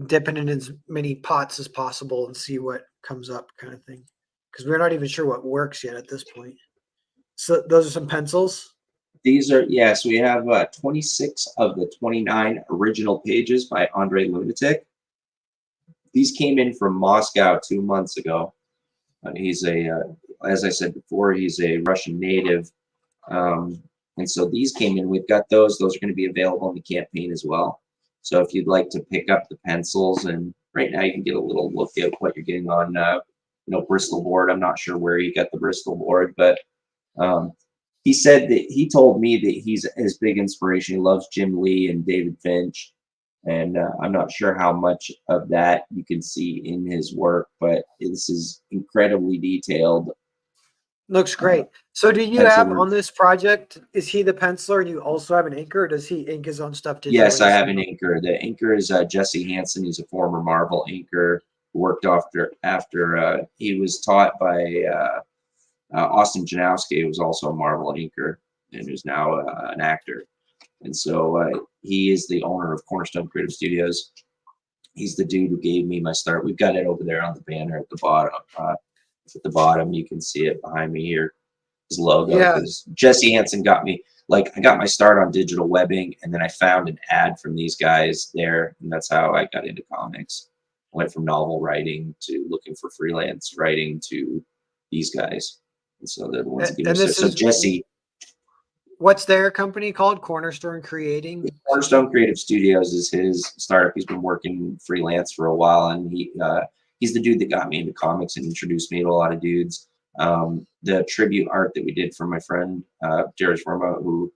dipping in as many pots as possible and see what comes up, kind of thing. Because we're not even sure what works yet at this point. So those are some pencils. These are, yes, we have 26 of the 29 original pages by Andre Lunatic. These came in from Moscow 2 months ago. He's as I said before, he's a Russian native. Um, and so these came in. We've got those. Those are going to be available in the campaign as well. So if you'd like to pick up the pencils, and right now you can get a little look at what you're getting on, Bristol board. I'm not sure where you got the Bristol board, but um, he said that he told me that he's his big inspiration. He loves Jim Lee and David Finch, and I'm not sure how much of that you can see in his work, but this is incredibly detailed. Looks great. So do you Pencil have work. on this project, is he the penciler and you also have an inker, or does he ink his own stuff Yes, digitally I as have an well? inker. The inker is Jesse Hansen. He's a former Marvel inker who worked after he was taught by Austin Janowski, who was also a Marvel inker and who's now an actor. And so he is the owner of Cornerstone Creative Studios. He's the dude who gave me my start. We've got it over there on the banner at the bottom. At the bottom, you can see it behind me here, his logo, Yeah. because Jesse Hansen got me, like, I got my start on digital webbing, and then I found an ad from these guys there, and that's how I got into comics. Went from novel writing to looking for freelance writing to these guys. And so they're the ones that give me And so, this so is Jesse, what's their company called? Cornerstone Creating Cornerstone something? Creative Studios is his startup. He's been working freelance for a while, and he's the dude that got me into comics and introduced me to a lot of dudes. The tribute art that we did for my friend Jared Verma, who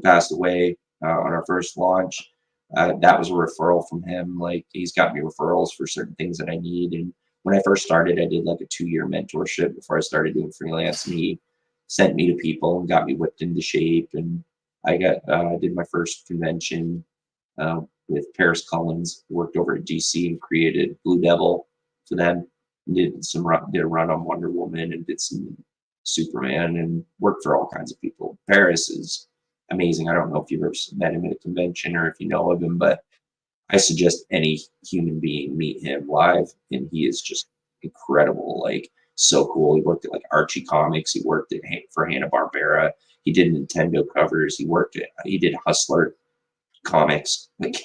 passed away on our first launch, that was a referral from him. Like, he's got me referrals for certain things that I need. And when I first started, I did like a 2-year mentorship before I started doing freelance, and he sent me to people and got me whipped into shape. And I did my first convention with Paris Collins, worked over at DC and created Blue Devil for them. Did a run on Wonder Woman and did some Superman, and worked for all kinds of people. Paris is amazing. I don't know if you've ever met him at a convention or if you know of him, but I suggest any human being meet him live, and he is just incredible. Like, so cool. He worked at like Archie Comics. He worked for Hanna-Barbera. He did Nintendo covers. He did Hustler Comics, like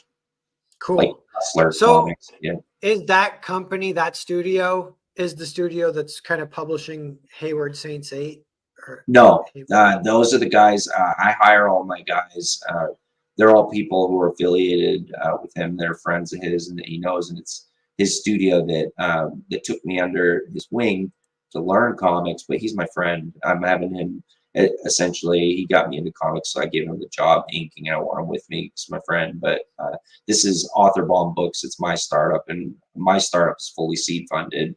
Cool. Hustler So Comics. Yeah. is that company, that studio, is the studio that's kind of publishing Hayward Saints 8? Or No, Hayward? those are the guys. I hire all my guys. They're all people who are affiliated with him. They're friends of his, and that he knows. And it's his studio that took me under his wing to learn comics. But he's my friend. I'm having him. Essentially, he got me into comics, so I gave him the job inking. I want him with me. He's my friend. But this is Author Bomb Books. It's my startup, and my startup is fully seed funded.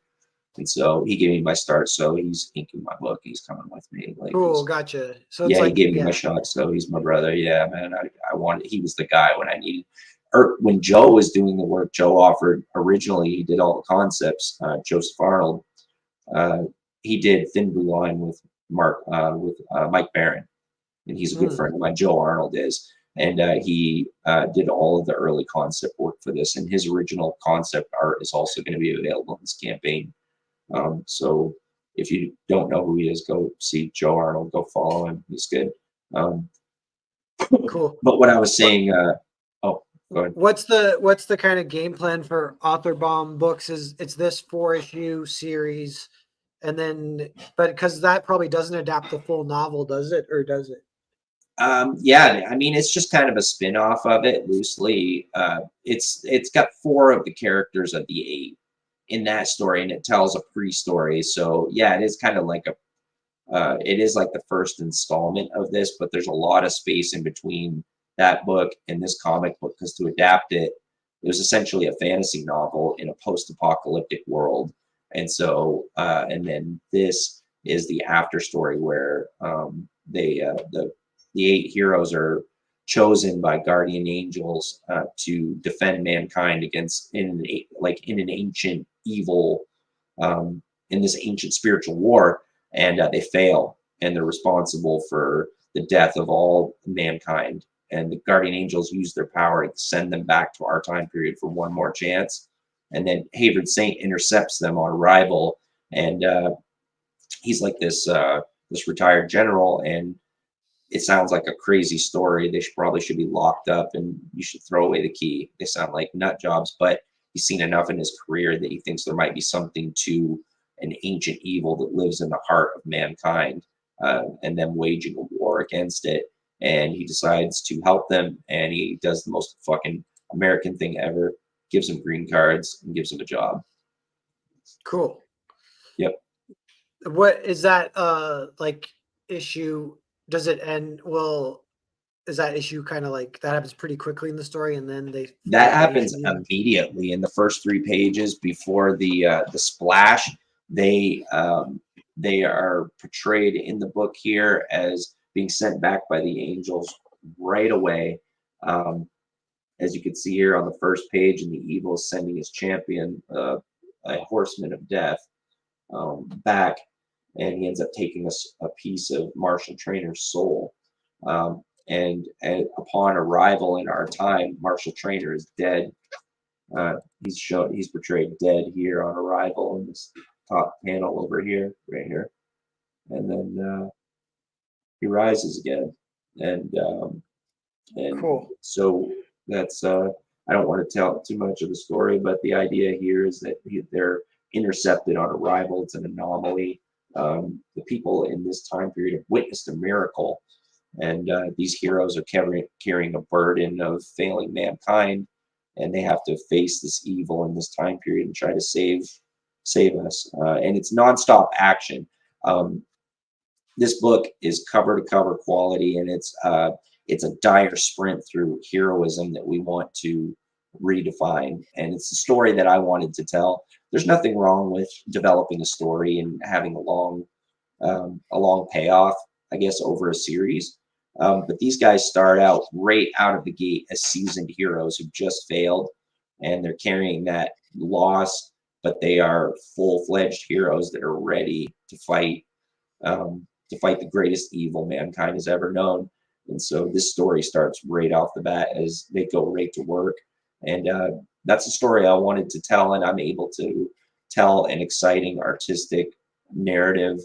And so he gave me my start. So he's inking my book. He's coming with me. Like, Cool, gotcha. So it's yeah, he like, gave me my yeah, shot. So he's my brother. Yeah, man. I wanted, he was the guy when I needed, or when Joe was doing the work. Joe offered originally, he did all the concepts. Joseph Arnold, uh, he did Thin Blue Line with Mike Barron, and he's a good mm, friend of mine. Joe Arnold is. And he did all of the early concept work for this. And his original concept art is also going to be available in this campaign. So if you don't know who he is, go see Joe Arnold. Go follow him. He's good. Um, cool. but what I was What saying, oh, go ahead. what's the kind of game plan for Author Bomb Books? Is it's this 4-issue series, and then but because that probably doesn't adapt the full novel, does it, or does it? Yeah, I mean, it's just kind of a spin-off of it loosely. It's got 4 of the characters of the 8 in that story, and it tells a pre-story. So yeah, it is kind of like a it is like the first installment of this, but there's a lot of space in between that book and this comic book because to adapt it, it was essentially a fantasy novel in a post-apocalyptic world, and so and then this is the after story where the 8 heroes are chosen by guardian angels to defend mankind against in an ancient evil in this ancient spiritual war, and they fail, and they're responsible for the death of all mankind. And the guardian angels use their power to send them back to our time period for one more chance. And then Hayvard Saint intercepts them on arrival, and he's like this retired general, and it sounds like a crazy story. They probably should be locked up, and you should throw away the key. They sound like nut jobs, but he's seen enough in his career that he thinks there might be something to an ancient evil that lives in the heart of mankind, and them waging a war against it. And he decides to help them, and he does the most fucking American thing ever: gives them green cards and gives them a job. Cool. Yep. What is that like issue? Does it end? Well, is that issue kind of like that happens pretty quickly in the story, and then they That fight the happens ancient evil? immediately in the first 3 pages before the splash. They are portrayed in the book here as being sent back by the angels right away. Um, as you can see here on the first page, and the evil is sending his champion, a horseman of death, back, and he ends up taking a piece of Marshall Trainer's soul. And upon arrival in our time, Marshall Trainer is dead. He's portrayed dead here on arrival in this top panel over here, right here, and then he rises again, and Cool. so that's I don't want to tell too much of the story, but the idea here is that they're intercepted on arrival. It's an anomaly. The people in this time period have witnessed a miracle, and these heroes are carrying a burden of failing mankind, and they have to face this evil in this time period and try to save us. And it's nonstop action. Um, this book is cover to cover quality, and it's a dire sprint through heroism that we want to redefine, and it's a story that I wanted to tell. There's nothing wrong with developing a story and having a long payoff, I guess, over a series. But these guys start out right out of the gate as seasoned heroes who just failed, and they're carrying that loss, but they are full-fledged heroes that are ready to fight the greatest evil mankind has ever known. And so this story starts right off the bat as they go right to work. And that's a story I wanted to tell, and I'm able to tell an exciting artistic narrative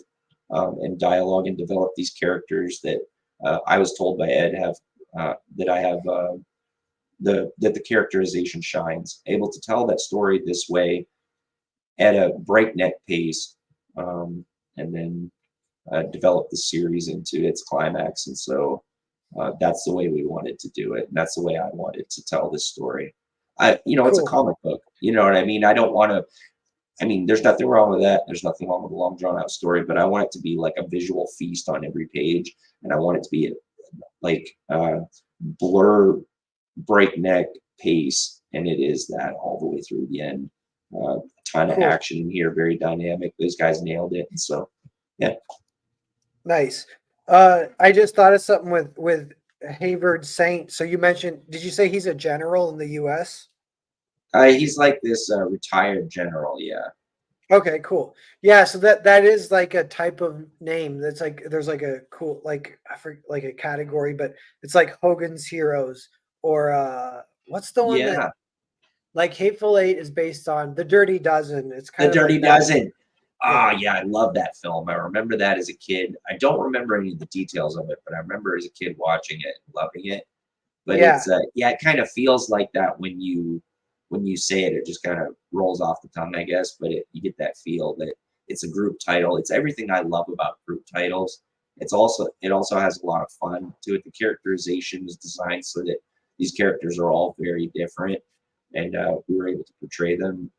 and dialogue and develop these characters that I was told by Ed that I have that the characterization shines. Able to tell that story this way at a breakneck pace, and then develop the series into its climax. And so that's the way we wanted to do it. And that's the way I wanted to tell this story. It's a Cool. comic book. You know what I mean? I don't want to. I mean, there's nothing wrong with that. There's nothing wrong with a long drawn out story, but I want it to be like a visual feast on every page, and I want it to be like blur breakneck pace, and it is that all the way through the end. A ton of Cool. action in here, very dynamic. Those guys nailed it, and so yeah. Nice. I just thought of something with Hayvard Saint. So you mentioned, did you say he's a general in the U.S.? He's like this retired general, yeah. Okay, cool. Yeah, so that is like a type of name. That's like there's like a cool like I forget like a category, but it's like Hogan's Heroes or what's the one that Yeah, like Hateful Eight is based on The Dirty Dozen. It's The kind of Dirty like that. Dozen. Yeah. Yeah, I love that film. I remember that as a kid. I don't remember any of the details of it, but I remember as a kid watching it, loving it. But Yeah. it's yeah, it kind of feels like that when you say it. It just kind of rolls off the tongue, I guess. But you get that feel that it's a group title. It's everything I love about group titles. it also has a lot of fun to it. The characterization is designed so that these characters are all very different, and we were able to portray them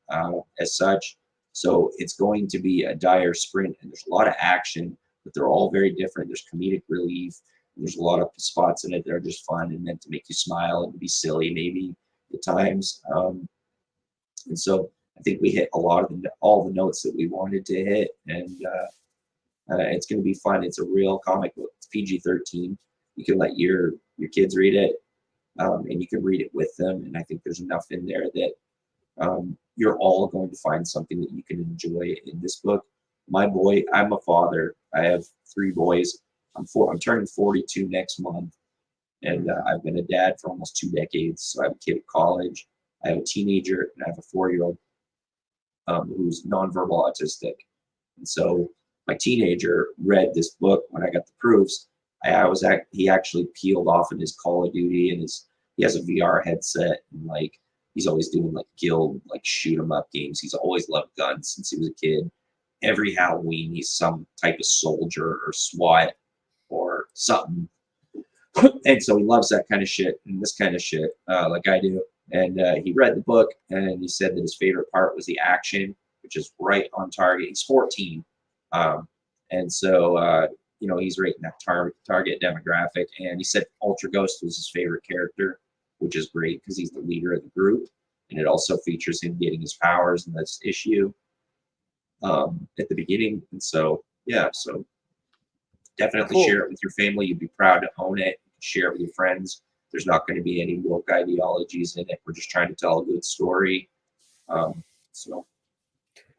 as such. So it's going to be a dire sprint, and there's a lot of action, but they're all very different. There's comedic relief. There's a lot of spots in it that are just fun and meant to make you smile and be silly maybe at times. And so I think we hit a lot of all the notes that we wanted to hit, and it's going to be fun. It's a real comic book. It's PG-13. You can let your kids read it, and you can read it with them. And I think there's enough in there that you're all going to find something that you can enjoy in this book. My boy, I'm a father. I have 3 boys. I'm turning 42 next month, and I've been a dad for almost 2 decades. So I have a kid at college. I have a teenager, and I have a 4-year-old who's nonverbal autistic. And so my teenager read this book when I got the proofs. He actually peeled off in his Call of Duty, and he has a VR headset, and like he's always doing like guild like shoot 'em up games. He's always loved guns since he was a kid. Every Halloween he's some type of soldier or SWAT or something. And so he loves that kind of shit and this kind of shit, like I do. And he read the book, and he said that his favorite part was the action, which is right on target. He's 14, and so he's right in that target demographic. And he said Ultra Ghost was his favorite character, which is great because he's the leader of the group, and it also features him getting his powers in this issue at the beginning. And so yeah, so definitely Cool. share it with your family. You'd be proud to own it. Share it with your friends. There's not going to be any woke ideologies in it. We're just trying to tell a good story. So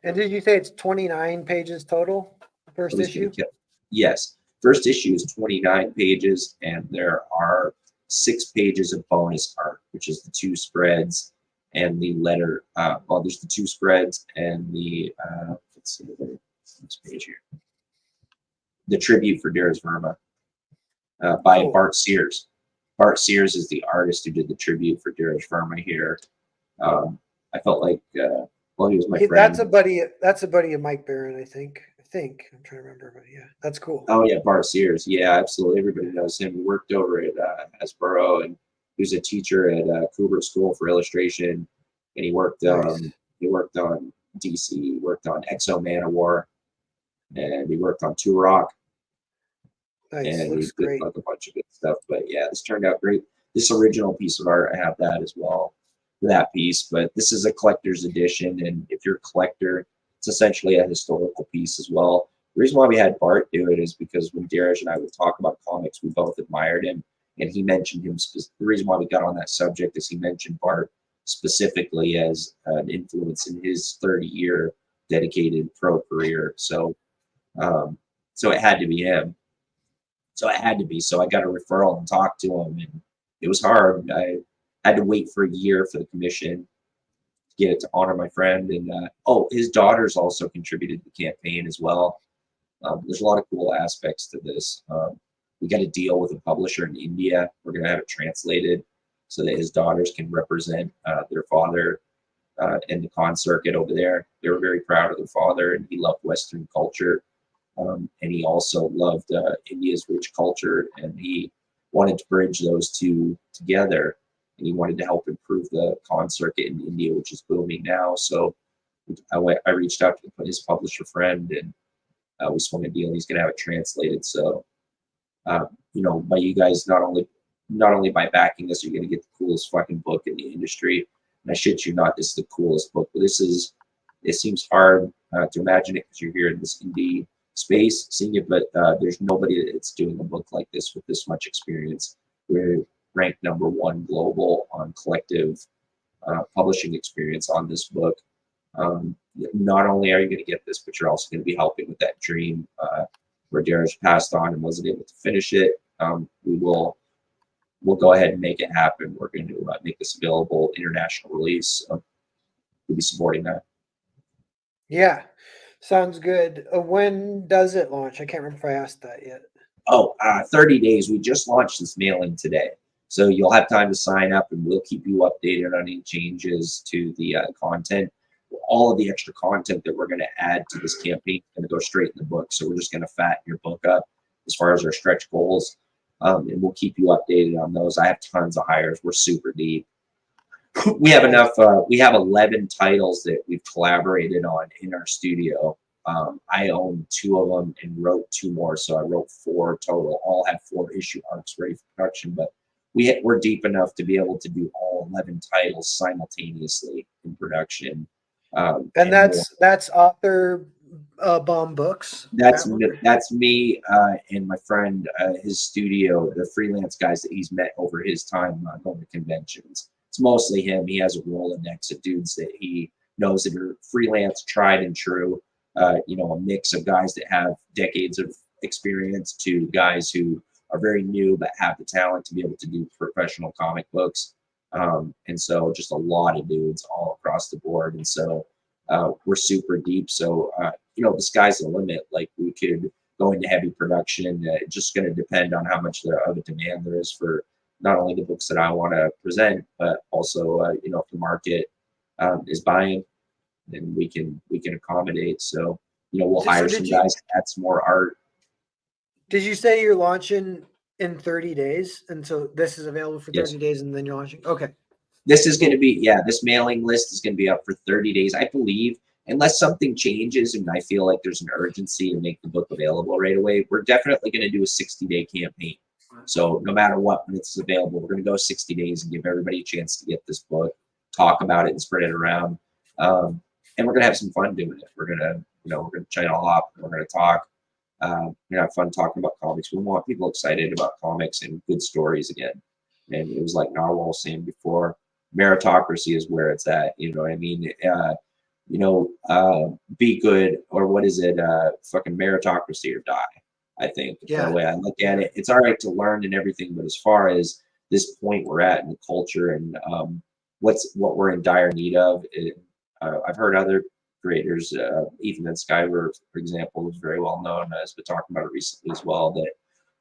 And did you say it's 29 pages total? First issue? Yes. First issue is 29 pages, and there are 6 pages of bonus art, which is the 2 spreads and the letter. There's the 2 spreads and the let's see this page here. The tribute for Darius Verma by Bart Sears. Bart Sears is the artist who did the tribute for Darius Verma here. I felt like, he was my friend. That's a buddy of Mike Barron, I think. I'm trying to remember, but yeah, that's cool. Oh yeah, Bart Sears. Yeah, absolutely. Everybody knows him. He worked over at Hasbro, and he was a teacher at Kubrick School for Illustration. And he worked on DC. He worked on Exo Manowar, and he worked on Turok. Nice. And Looks he did great. like a bunch of good stuff. But yeah, this turned out great. This original piece of art, I have that as well for that piece. But this is a collector's edition, and if you're a collector, it's essentially a historical piece as well. The reason why we had Bart do it is because when Darish and I would talk about comics, we both admired him, and he mentioned him. The reason why we got on that subject is he mentioned Bart specifically as an influence in his 30-year dedicated pro career. So it had to be him. So it had to be. So I got a referral and talked to him, and it was hard. I had to wait for a year for the commission to get it to honor my friend. And his daughters also contributed to the campaign as well. There's a lot of cool aspects to this. We got a deal with a publisher in India. We're going to have it translated so that his daughters can represent their father in the con circuit over there. They were very proud of their father, and he loved Western culture. And he also loved India's rich culture, and he wanted to bridge those two together. And he wanted to help improve the con circuit in India, which is booming now. So I reached out to his publisher friend, and we swung a deal. And he's going to have it translated. So, by you guys not only by backing this, you're going to get the coolest fucking book in the industry. And I shit you not, this is the coolest book. But it seems hard to imagine it because you're here in this indie space seeing it, but there's nobody that's doing a book like this with this much experience. We're ranked #1 global on collective publishing experience on this book. Not only are you going to get this, but you're also going to be helping with that dream where Darius passed on and wasn't able to finish it. We'll go ahead and make it happen. We're going to make this available international release. So we'll be supporting that. Yeah, sounds good. When does it launch? I can't remember if I asked that yet. 30 days. We just launched this mailing today. So you'll have time to sign up, and we'll keep you updated on any changes to the content. All of the extra content that we're going to add to this campaign is going to go straight in the book. So we're just going to fatten your book up as far as our stretch goals. And we'll keep you updated on those. I have tons of hires. We're super deep. We have enough. We have 11 titles that we've collaborated on in our studio. I own 2 of them and wrote 2 more, so I wrote 4 total. All have 4-issue arcs ready for production, but we're deep enough to be able to do all 11 titles simultaneously in production. And that's author Bomb Books. That's me and my friend, his studio, the freelance guys that he's met over his time going to conventions. It's mostly him. He has a Rolodex of dudes that he knows that are freelance, tried and true. A mix of guys that have decades of experience to guys who are very new but have the talent to be able to do professional comic books. And so just a lot of dudes all across the board. And so we're super deep. So, the sky's the limit. Like, we could go into heavy production. It's just going to depend on how much of a demand there is for not only the books that I want to present, but also, if the market is buying, then we can accommodate. So, we'll hire some guys to add some more art. Did you say you're launching in 30 days? And so this is available for 30 days and then you're launching? Okay. This is going to be, this mailing list is going to be up for 30 days, I believe, unless something changes and I feel like there's an urgency to make the book available right away. We're definitely going to do a 60-day campaign. So no matter what, when it's available, we're going to go 60 days and give everybody a chance to get this book, talk about it and spread it around. And we're going to have some fun doing it. We're going to, we're going to chat it all up. We're going to talk. We're going to have fun talking about comics. We want people excited about comics and good stories again. And it was like Narwhal was saying before, meritocracy is where it's at. You know what I mean? Be good, or what is it? Fucking meritocracy or die. I think the way I look at it, it's all right to learn and everything, but as far as this point we're at in the culture and what we're in dire need of, I've heard other creators, Ethan and Skyver, for example, is very well known, has been talking about it recently as well, that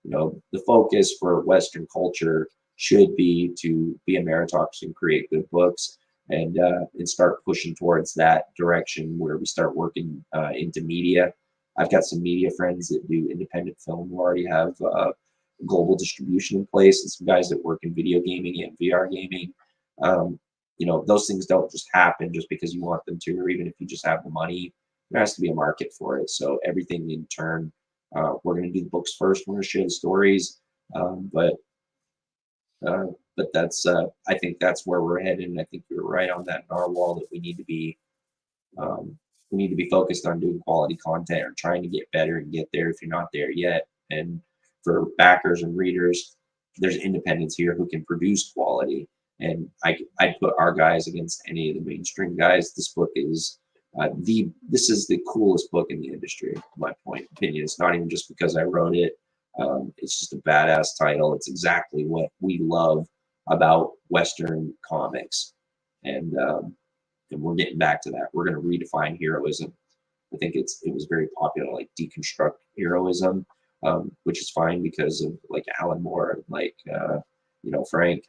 the focus for Western culture should be to be a meritocracy and create good books, and start pushing towards that direction where we start working into media. I've got some media friends that do independent film who already have global distribution in place, and some guys that work in video gaming and VR gaming. Those things don't just happen just because you want them to, or even if you just have the money. There has to be a market for it. So everything in turn, we're going to do the books first. We're going to share the stories, but that's I think that's where we're headed, and I think you're right on that narwhal, that we need to be focused on doing quality content or trying to get better and get there if you're not there yet. And for backers and readers, there's independents here who can produce quality, and I'd put our guys against any of the mainstream guys. This book is this is the coolest book in the industry, in my opinion. It's not even just because I wrote it. It's just a badass title. It's exactly what we love about Western comics, and we're getting back to that. We're going to redefine heroism. I think it was very popular, like deconstruct heroism, which is fine because of like Alan Moore, like Frank,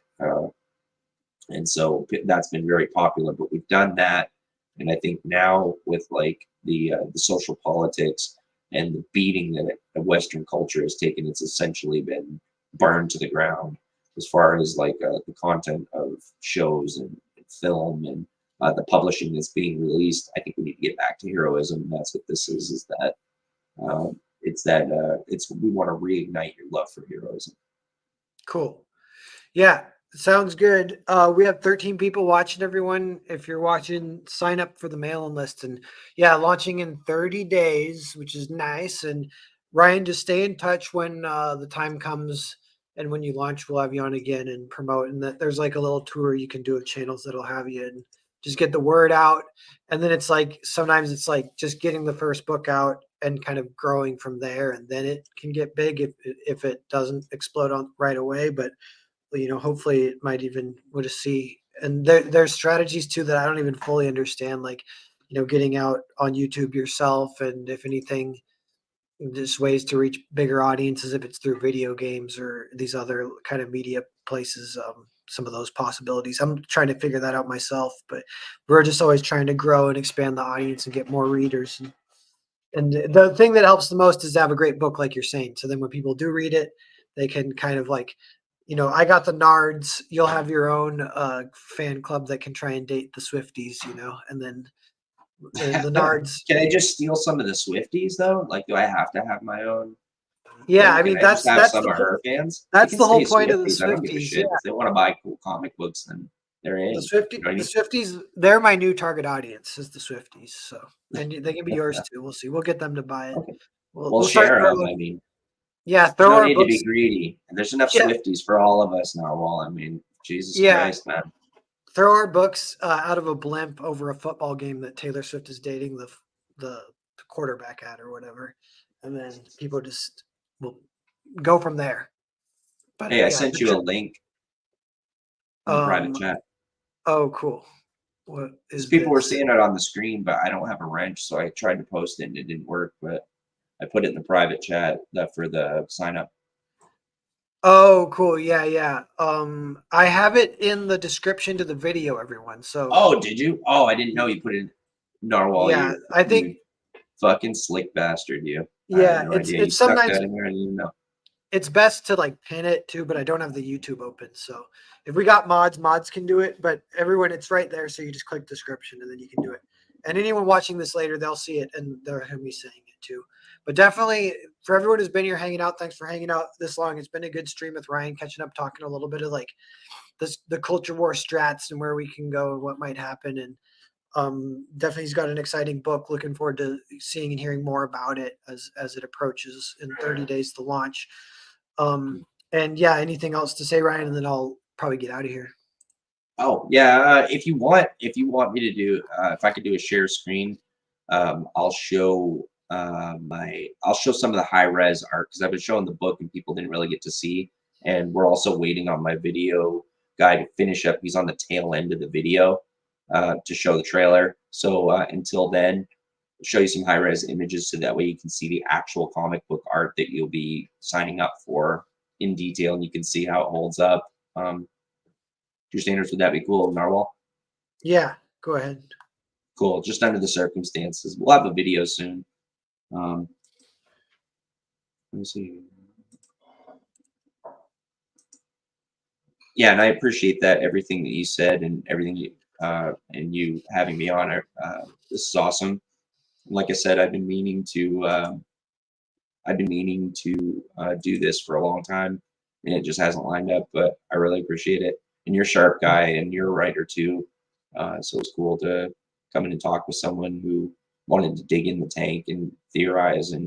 and so that's been very popular. But we've done that, and I think now with like the social politics and the beating that Western culture has taken, it's essentially been burned to the ground as far as like the content of shows and film and the publishing that's being released. I think we need to get back to heroism. And that's what this is that we want to reignite your love for heroism. Cool. Yeah, sounds good. We have 13 people watching, everyone. If you're watching, sign up for the mail-in list. And yeah, launching in 30 days, which is nice. And Ryan, just stay in touch when the time comes. And when you launch, we'll have you on again and promote. And there's like a little tour you can do with channels that'll have you, and just get the word out. And then it's like, sometimes it's like just getting the first book out and kind of growing from there. And then it can get big if it doesn't explode on right away. But hopefully it might even, we'll just see. And there's strategies too that I don't even fully understand, like, getting out on YouTube yourself, and if anything, just ways to reach bigger audiences, if it's through video games or these other kind of media places, some of those possibilities. I'm trying to figure that out myself, but we're just always trying to grow and expand the audience and get more readers. And And the thing that helps the most is to have a great book, like you're saying. So then when people do read it, they can kind of like, I got the Nards. You'll have your own fan club that can try and date the Swifties, and then the Nards. Can I just steal some of the Swifties though? Like, do I have to have my own Yeah, thing? I Can mean I just have that's some of her fans? They that's can the whole stay point of the Swifties. I don't give a Swifties. Yeah, shit. If they want to buy cool comic books, then they're in. the You know what I The mean? Swifties, they're my new target audience is the Swifties. So, and they can be yours too. We'll see. We'll get them to buy it. Okay. We'll We'll we'll start share them. throwing. I mean, Yeah, there's throw no our need to be books. greedy. And there's enough Yeah, Swifties for all of us now. Well, I mean, Jesus yeah. Christ, man. Throw our books out of a blimp over a football game that Taylor Swift is dating the quarterback at or whatever, and then people just will go from there. But Hey, I yeah, sent you a link in the private um. chat. Oh, cool. What Because is people were this? seeing it on the screen, but I don't have a wrench, so I tried to post it and it didn't work. But I put it in the private chat for the sign up. Oh, cool. Yeah, yeah. I have it in the description to the video, everyone. So Oh, did you? Oh, I didn't know you put it in Narwhal. yeah, I think You fucking slick bastard, you. I had yeah, no it's idea. You it's stuck sometimes that in there. I didn't even know. it's best to like pin it too, but I don't have the YouTube open. So if we got mods can do it, but everyone it's right there. So you just click description and then you can do it. And anyone watching this later, they'll see it and they'll hear me saying it too. But definitely for everyone who's been here hanging out, thanks for hanging out this long. It's been a good stream with Ryan, catching up, talking a little bit of like the culture war strats and where we can go and what might happen. And definitely he's got an exciting book. Looking forward to seeing and hearing more about it as it approaches in 30 days to launch. And yeah, anything else to say, Ryan? And then I'll probably get out of here. Oh yeah, if you want me to do, if I could do a share screen, I'll show I'll show some of the high res art because I've been showing the book and people didn't really get to see, and we're also waiting on my video guy to finish up. He's on the tail end of the video to show the trailer. So until then, I'll show you some high res images so that way you can see the actual comic book art that you'll be signing up for in detail, and you can see how it holds up. Your standards, would that be cool, Narwhal? Yeah, go ahead. Cool. Just under the circumstances. We'll have a video soon. Let me see. Yeah, and I appreciate that, everything that you said and everything you, and you having me on. This is awesome. Like I said, I've been meaning to do this for a long time, and it just hasn't lined up. But I really appreciate it. And you're a sharp guy, and you're a writer too. So it's cool to come in and talk with someone who wanted to dig in the tank and theorize uh,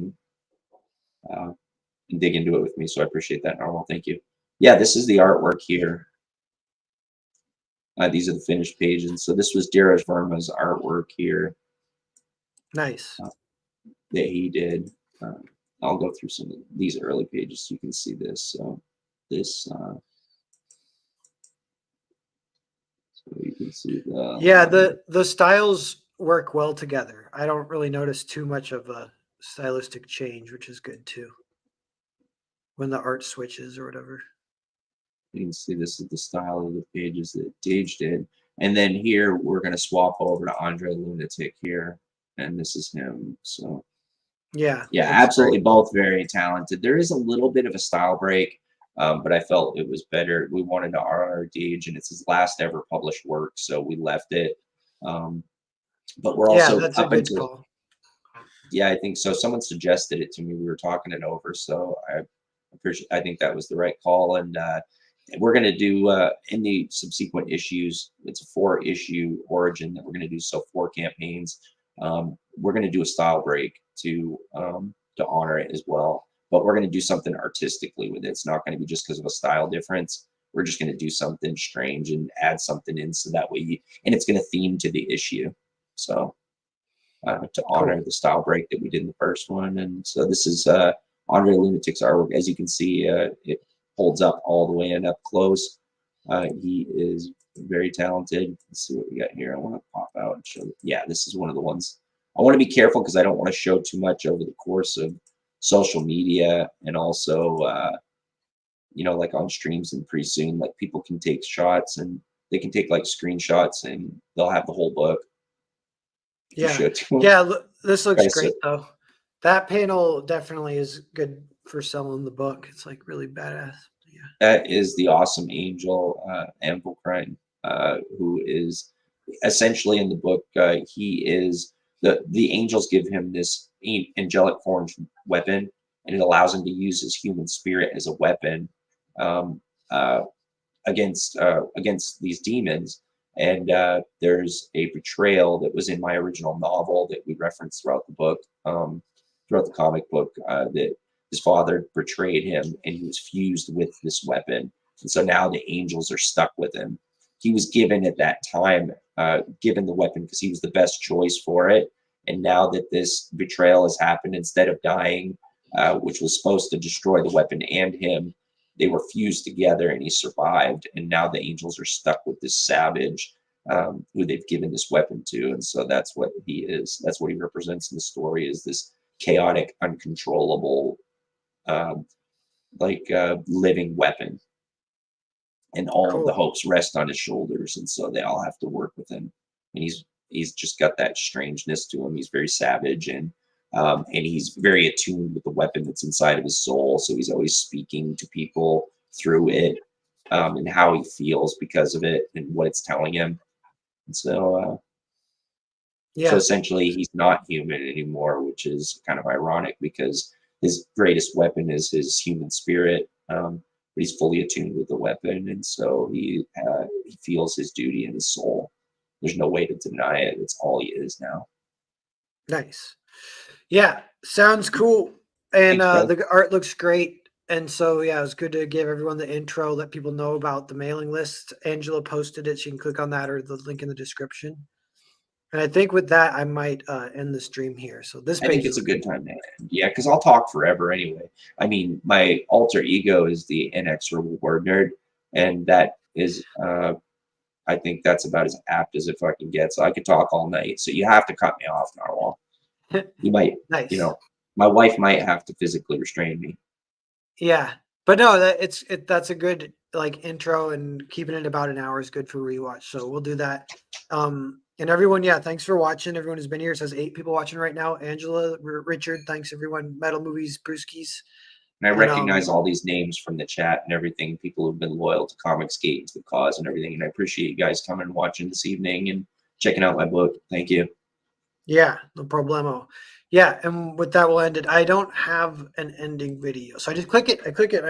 and dig into it with me. So I appreciate that, Normal. Thank you. Yeah, this is the artwork here. These are the finished pages. So this was Dheeraj Verma's artwork here. Nice. That he did. I'll go through some of these early pages so you can see this. So this, so you can see the styles work well together. I don't really notice too much of a stylistic change, which is good too. When the art switches or whatever. You can see this is the style of the pages that Dage did. And then here we're going to swap over to Andre Lunatic here. And this is him. So yeah, absolutely great. Both very talented. There is a little bit of a style break, but I felt it was better. We wanted to honor Dage, and it's his last ever published work, so we left it. But we're also that's up a good until call. Yeah, I think so. Someone suggested it to me. We were talking it over, so I think that was the right call. And we're going to do in the subsequent issues. It's a 4-issue origin that we're going to do. So 4 campaigns. We're going to do a style break to honor it as well. But we're going to do something artistically with it. It's not going to be just because of a style difference. We're just going to do something strange and add something in, so that way, and it's going to theme to the issue. So. To honor the style break that we did in the first one. And so this is Andre Lunatic's artwork. As you can see, it holds up all the way and up close. He is very talented. Let's see what we got here. I want to pop out and show. Yeah, this is one of the ones. I want to be careful because I don't want to show too much over the course of social media, and also, like on streams and pretty soon, like people can take shots and they can take like screenshots and they'll have the whole book. Yeah, this looks great though. That panel definitely is good for selling the book. It's like really badass. Yeah. That is the awesome angel, Ampelkrine, who is essentially in the book. He is the angels give him this angelic form weapon, and it allows him to use his human spirit as a weapon um, uh, against these demons. And there's a betrayal that was in my original novel that we referenced throughout the book, throughout the comic book, that his father betrayed him and he was fused with this weapon. And so now the angels are stuck with him. He was given at that time, given the weapon because he was the best choice for it. And now that this betrayal has happened, instead of dying, which was supposed to destroy the weapon and him, they were fused together and he survived. And now the angels are stuck with this savage who they've given this weapon to. And so that's what he is. That's what he represents in the story, is this chaotic, uncontrollable, um, living weapon. And all of the Cool. hopes rest on his shoulders. And so they all have to work with him. And he's just got that strangeness to him. He's very savage and he's very attuned with the weapon that's inside of his soul. So he's always speaking to people through it and how he feels because of it and what it's telling him. And so Yeah. essentially he's not human anymore, which is kind of ironic because his greatest weapon is his human spirit. But he's fully attuned with the weapon, and so he feels his duty in his soul. There's no way to deny it. It's all he is now. Nice. Yeah, sounds cool. And Thanks, brother. the art looks great. And so, yeah, it was good to give everyone the intro, let people know about the mailing list. Angela posted it. So you can click on that or the link in the description. And I think with that, I might end the stream here. So this I think page it's a is good time to end. Yeah, because I'll talk forever anyway. I mean, my alter ego is the inexorable word nerd, and that is, I think that's about as apt as it fucking gets. So I could talk all night. So you have to cut me off, Narwhal. You might, nice. My wife might have to physically restrain me. Yeah, but no, that's a good like intro, and keeping it about an hour is good for rewatch. So we'll do that. And everyone, yeah, thanks for watching. Everyone who's been here. It says 8 people watching right now. Angela, Richard, thanks everyone. Metal Movies, Brewskis. And I And recognize all these names from the chat and everything. People who've been loyal to Comicsgate, to the cause, and everything. And I appreciate you guys coming and watching this evening and checking out my book. Thank you. yeah, no problemo. Yeah, and with that, we'll end it. I don't have an ending video, so I just click it. I click it.